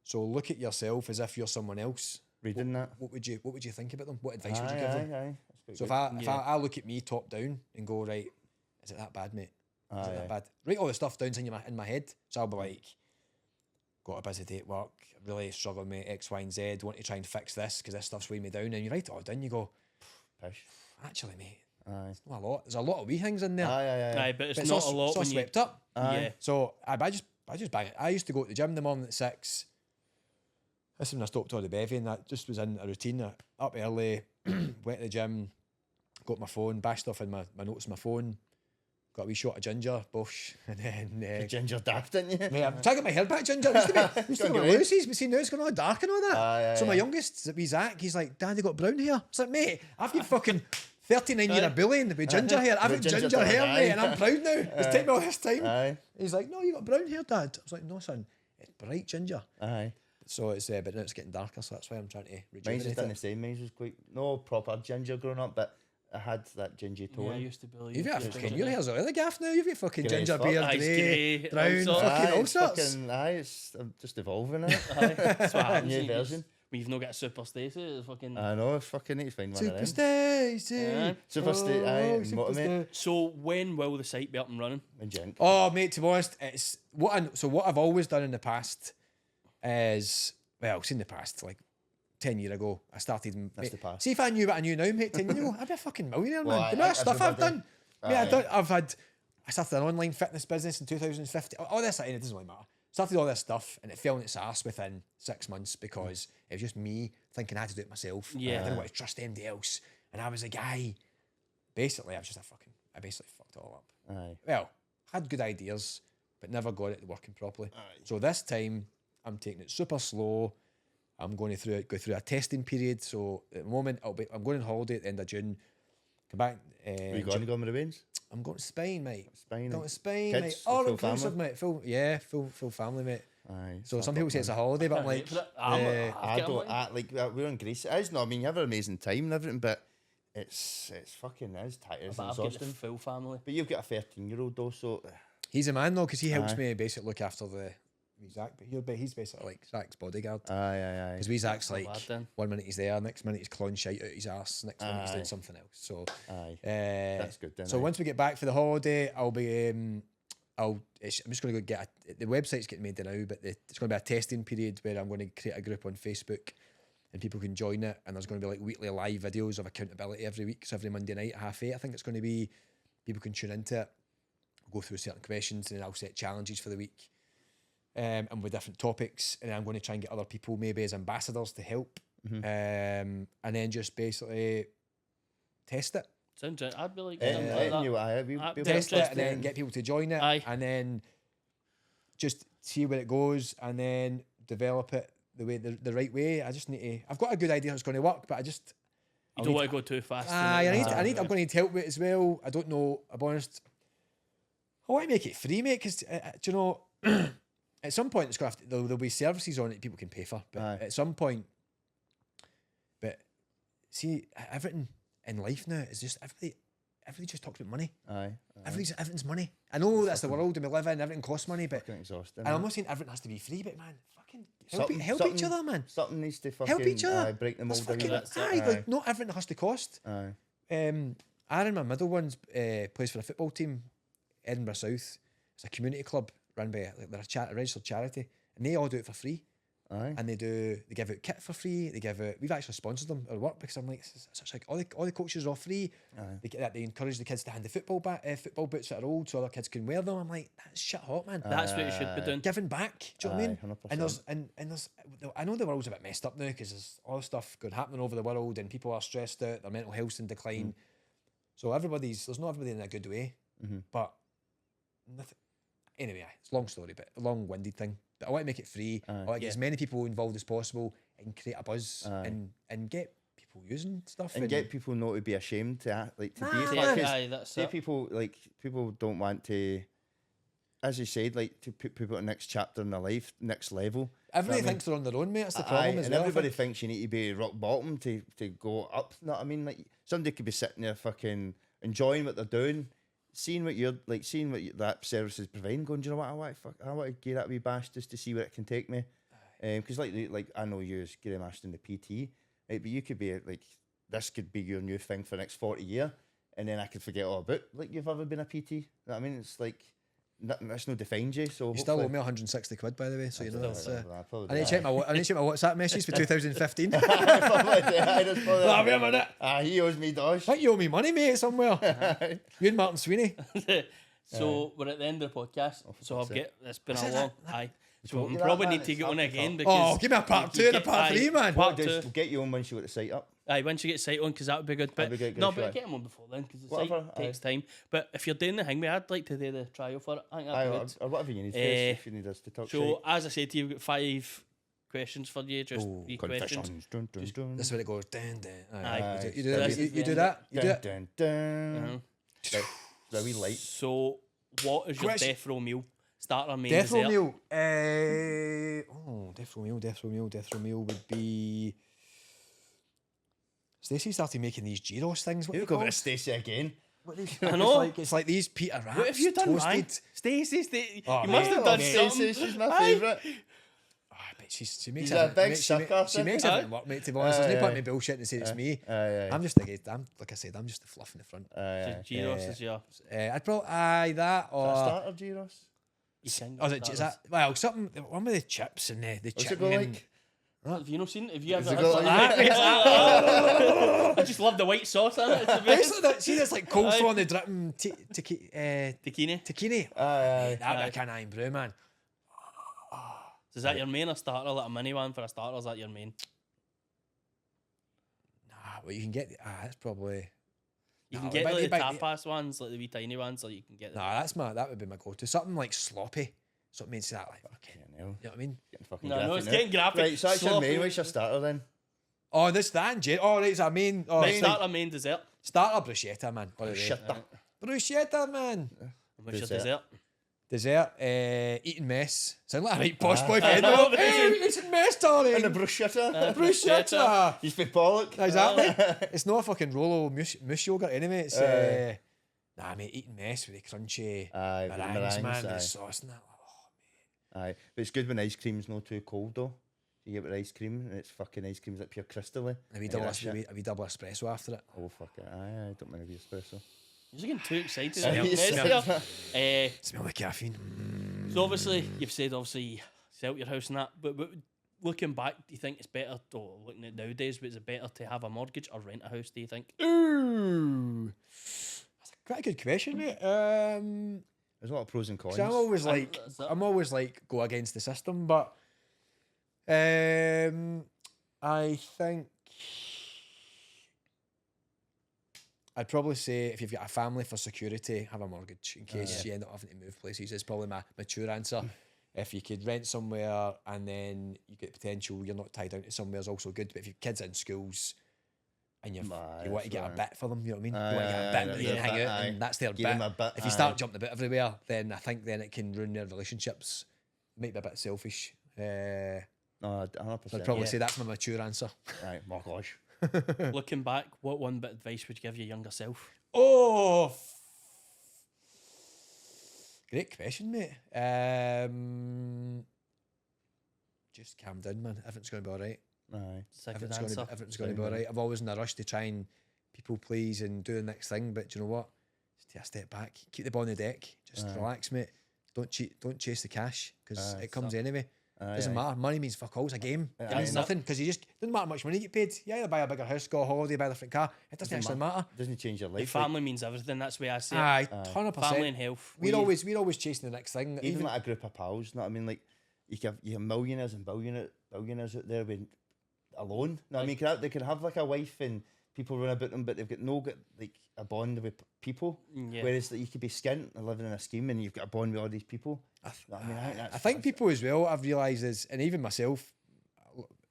so look at yourself as if you're someone else. Reading that, what would you think about them? What advice would you give them? So if I look at me top down and go, right, is it that bad, mate? Is it that bad? Write all the stuff down in my head. So I'll be like, got a busy day at work, really struggling with X, Y, and Z, want to try and fix this because this stuff's weighing me down. And you write it all down, you go, pish. Actually, mate, it's not a lot. There's a lot of wee things in there. Aye, but it's not a lot. It's all swept up. Yeah. So I just bang it. I used to go to the gym in the morning at 6. This is when I stopped all the bevy, and that just was in a routine. Up early, went to the gym, got my phone, bashed off in my notes on my phone, got a wee shot of ginger, bosh, and then... ginger daft, didn't you? Mate, I'm trying to get my hair back, ginger. Used to be Lucy's, but see now it's going all dark and all that. So my youngest, wee Zach, he's like, Daddy got brown hair. It's like, mate, I've got fucking 39 year of bullying with ginger hair. I've got ginger hair, mate, and I'm proud now. It's taken me all this time. He's like, no, you got brown hair, Dad. I was like, no, son, it's bright ginger. So it's but now it's getting darker, so that's why I'm trying to rejuvenate Mine's just done the same. Mine's was quite no proper ginger growing up, but I had that gingy tone. Yeah, I used to bully. You've got fucking your hair's all the gaff now. You've got fucking ginger beard, grey, brown, fucking all sorts. I'm just evolving it. That's what happens. New version. We've not got a Super Stacy. It's fucking. I know. I fucking need to find one Super of them. Stacy. Super Stacy. Aye, motivate. So when will the site be up and running? Oh, mate, to be honest, it's what I've always done in the past is, well, in the past, like 10 years ago, I started. That's the past. See if I knew what I knew now, mate, 10 years ago, I'd be a fucking millionaire, man. The amount of stuff I've done. Yeah, I started an online fitness business in 2015. All this, it doesn't really matter. Started all this stuff and it fell in its ass within 6 months because it was just me thinking I had to do it myself. Yeah. I didn't want to trust anybody else. And I was a guy. Basically, I basically fucked it all up. Well, had good ideas, but never got it working properly. So this time, I'm taking it super slow. I'm going to go through a testing period. So at the moment, I'm going on holiday at the end of June. Come back. Are you going to go with the Rains? I'm going to Spain, mate. Spain. Going to Spain, Kids, mate. All full inclusive, family? mate. Full family, mate. Aye. So some people say it's a holiday, but I'm like, we're in Greece. It is not. I mean, you have an amazing time and everything, but it's fucking tight. It's exhausting. Full family. But you've got a 13-year-old though, so he's a man though, because he helps me basically look after Zach, but he's basically like Zach's bodyguard. Aye. Because Zach's like, 1 minute he's there, next minute he's clawing shite out his ass, next minute he's doing something else. So that's good then. So once we get back for the holiday, I'll be I'm just going to go get the website's getting made now, but it's going to be a testing period where I'm going to create a group on Facebook and people can join it, and there's going to be like weekly live videos of accountability every week. So every Monday night at 8:30, I think it's going to be, people can tune into it, go through certain questions, and then I'll set challenges for the week. And with different topics, and I'm going to try and get other people maybe as ambassadors to help, and then just basically test it. Sounds it. I'd be like, test it, and then get people to join it, and then just see where it goes, and then develop it the right way. I just need to. I've got a good idea how it's going to work, but you don't want to go too fast. I'm going to need help with it as well. I don't know. I'll be honest. I want to make it free, mate, because do you know. At some point, it's going to have to, there'll be services on it people can pay for. But at some point, but see, everything in life now is just everybody just talks about money. Aye. Everything's money. I know that's the world and we live in, everything costs money, but Fucking exhausting. and I'm not saying everything has to be free, but man, fucking help Something- each other, man. Something needs to fucking Help each other. break the mold a wee Fucking, bit. like, not everything has to cost. Aye. Aaron, my middle one's plays for a football team, Edinburgh South. It's a community club run by they're a registered charity, and they all do it for free. Aye. And they give out kit for free. We've actually sponsored them at work because I'm like, it's like all the coaches are all free. Aye. They encourage the kids to hand the football boots that are old so other kids can wear them. I'm like, that's shit hot, man. That's what you should be doing. Giving back. Do you know what I mean? 100%. And there's I know the world's a bit messed up now because there's all this stuff good happening over the world and people are stressed out, their mental health's in decline. So there's not everybody in a good way, but nothing. Anyway, it's a long story, but a long-winded thing. But I want to make it free. I want to get as many people involved as possible and create a buzz and get people using stuff And get people not to be ashamed to act, like to be man. Aye, that's say it. people don't want to, as you said, like to put people in the next chapter in their life, next level. Everybody thinks they're on their own, mate. That's the problem as and well. everybody thinks you need to be rock bottom to go up. You know what I mean? Like somebody could be sitting there fucking enjoying what they're doing, seeing what that service is providing, going, do you know what, I want to give that wee bash just to see where it can take me. Because like I know you as Greame Ashston, the PT, right, but you could be like, this could be your new thing for the next 40 years, and then I could forget all about like you've ever been a PT. You know what I mean? It's like that's no defined you. So You still owe me 160 quid, by the way, so you know that's. I need to check my my. I need to check my WhatsApp message for 2015. Wait a minute. He owes me dosh. I think you owe me money, mate, somewhere. You and Martin Sweeney. So we're at the end of the podcast. So I've it's been Is a it long. that? Aye. So Talk we to that, probably man, need to it's get on hard to again talk. because. Oh, give me a part 2 and a part 3, man. Part We'll 2. get you on once you got the site up. Aye, once you get site on, because that would be good. But That'd be good, no, good but show. get him on before then, because the Whatever, site takes time. But if you're doing the thing, I'd like to do the trial for it. I think that'd be good. Or whatever you need first, if you need us to talk So, as I said to you, we've got 5 questions for you, just Oh, 3 questions. Dun, dun, dun. This is where it goes. Dun, dun. Aye. You do that. This You is the do end. that. You do Dun, it. dun, dun. Uh-huh. Very light. So, what is your Question. death row meal? Starter, main, Death row dessert? meal. Death row meal would be. Stacey started making these gyros things. What You've they got a called? bit of Stacey again. I know. It's like these pita wraps. What have you done, toasted. Ryan? Stacey, Oh, you mate. must have done Stacey, something. she's my Aye. favourite. Oh, I bet she makes She's a big she sucker, makes aye. everything work, mate. To be honest, there's no point in Aye. me bullshitting and saying it's me. Aye. I'm just like I said, I'm just the fluff in the front. Aye. Gyros is your. I'd probably that A or. starter gyros. You can Oh, is that well something? One with the chips and the What's it chicken. go and- like? Have you not seen it? Have you ever it had got like like that? I just love the white sauce on it. It's the best. Basically, see this like coleslaw and the dripping Bikini. tahini. Aye. That I can't even brew, man. So is that your main or starter? Like a mini one for a starter? Is that your main? Nah, well you can get. That's probably. You No, can get but like the but- tapas ones, like the wee tiny ones, or you can get. Nah, that would be my go-to. Something like sloppy. Something means that like fucking. Fucking hell. You know what I mean? Getting fucking No, graphic it's now. getting graphic. Right, so that's your Sloppy. main. What's your starter then? Oh, this that and oh, right, it's a main. Oh, Right, it's like- starter, main, dessert. starter bruschetta, man. By the way. Shitter. Bruschetta, man. And what's your Dessert. Dessert, eating mess. Sound like a right posh boy. I Hey, know, but eating mess, darling. And the bruschetta. bruschetta. You speak Pollock. Exactly. It's not a fucking Rolo mousse yogurt anyway. It's nah, mate, eating mess with the crunchy Aye, with the meringues, man. meringues, The aye. sauce and that. Oh, Aye, but it's good when ice cream's not too cold though. You get with ice cream and it's fucking ice cream's like pure crystally. a wee double espresso after it. Oh fuck it. Aye, don't mind a wee espresso. You're getting too excited. Smell- about mess smell- there. Smell the caffeine. So obviously, you've said obviously sell your house and that, but looking back, do you think it's better, or looking at nowadays, but is it better to have a mortgage or rent a house, do you think? Ooh. That's quite a good question, mate. There's a lot of pros and cons. So I'm always like, that's it. I'm always like go against the system, but I think I'd probably say if you've got a family for security, have a mortgage in case you end up having to move places. It's probably my mature answer. If you could rent somewhere and then you get potential, you're not tied down to somewhere is also good. But if your kids are in schools and you want to get a bit for them, you know what I mean? You want to get a bit that they can hang out and that's their Give them a bit. bit, If you start jumping about everywhere, then I think then it can ruin their relationships. Might be a bit selfish. No, 100%. I'd probably say that's my mature answer. Aye, my gosh. Looking back, what one bit of advice would you give your younger self? Oh, great question, mate. Just calm down, man. Everything's going to be all right. Aye. Everything's going to be all right. I've always in a rush to try and people please and do the next thing, but do you know what? Just take a step back, keep the ball on the deck, just relax, mate. Don't chase the cash because it comes anyway. Doesn't matter. Money means fuck all. It's a game. It means nothing because you just doesn't matter how much money you get paid. You either buy a bigger house, go on holiday, buy a different car. It doesn't actually matter. Doesn't change your life. Your family means everything. That's the way I see it. Aye, 100%. Family and health. We're always chasing the next thing. Even like a group of pals, you know what I mean? Like you have millionaires and billionaires out there being alone. You know what I mean? They can have like a wife and people run about them, but they've got like a bond with people. Mm, Whereas that you could be skint and living in a scheme and you've got a bond with all these people. I think people as well, I've realised is, and even myself,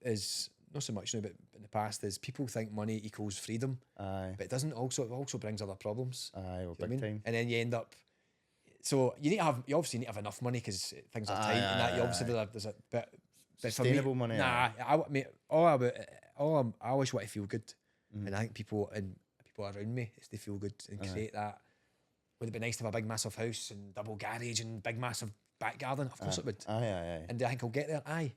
is not so much now, but in the past, is people think money equals freedom. But it doesn't. It also brings other problems. Well, big time. And then you end up. So you obviously need to have enough money because things are tight, and that you obviously there's a bit. Sustainable money. Nah, I always want to feel good, and I think people around me is they feel good and create that. Would it be nice to have a big massive house and double garage and big massive back garden? Of course it would. Aye. And do I think I'll get there? Aye.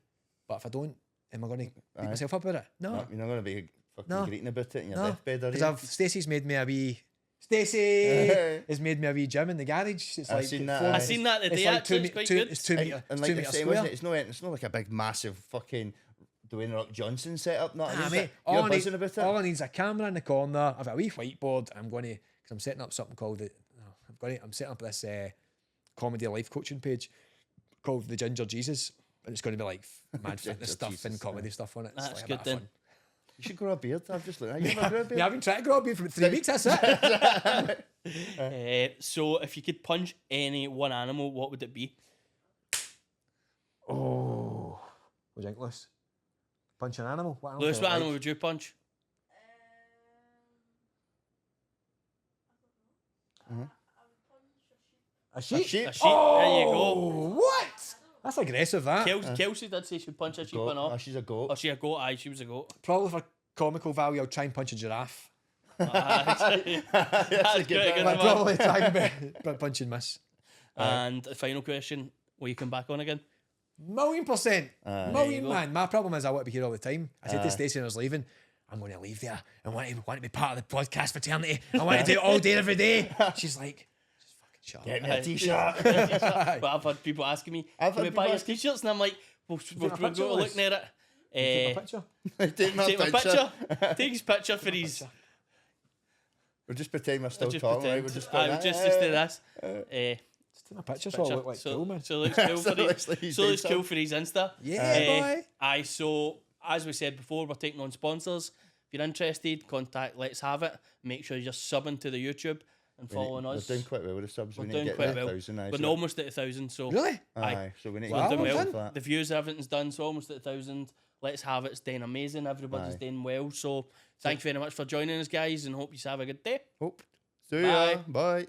But if I don't, am I going to beat myself up about it? No. You're not going to be fucking greeting about it in your deathbed, are you? Because Stacey's made me a wee. Stacey has made me a wee gym in the garage. It's like seen that. I seen that the day. It's like quite good. It's 2 metre. And like you're saying, wasn't it? It's not like a big massive fucking Dwayne Rock Johnson setup. Not mate. You're buzzing about it. All I need is a camera in the corner. I've got a wee whiteboard. I'm setting up something called I'm setting up this comedy life coaching page called the Ginger Jesus, and it's going to be like mad fitness stuff and comedy stuff on it. That's like good then. Fun. You should grow a beard. I've just looked at you. Grow a beard. Yeah, I've been trying to grow a beard for 3 weeks. That's it. So if you could punch any one animal, what would it be? Oh, what do you think, Lewis? Punch an animal? What animal? Lewis, what animal would you punch? A sheep? A sheep. Oh, there you go. What? That's aggressive, that. Kelsey did say she'd punch a sheep or not. Oh, she's a goat. Oh, she's a goat. Aye, she was a goat. Probably for comical value, I'll try and punch a giraffe. That's good. I'll probably try and punch and miss. And the final question, will you come back on again? 1,000,000%. Million, man. My problem is I want to be here all the time. I said to Stacey when I was leaving, I'm going to leave there. I want to be part of the podcast fraternity. I want to do it all day, every day. She's like, just fucking shut up. Get me a t-shirt. But I've had people asking me, can we buy your t-shirts? And I'm like, we'll go to look near it. Take my picture. Take my picture. Take his picture for his... We'll just pretend we're still talking, right? We'll just do just do this. Just take my picture so I look like cool, man. So it looks cool for his Insta. Yeah, boy. So as we said before, we're taking on sponsors. If you're interested, contact Let's Have It. Make sure you're subbing to the YouTube and following us. We're doing quite well with the subs. We're We doing need to quite get well. 1,000. We're almost at 1,000. So Really? Aye. So we need to we're get doing well well. for that. The views, everything's done. So almost at 1,000. Let's Have It's doing amazing. Everybody's doing well. So thank you very much for joining us, guys, and hope you have a good day. See ya. Bye.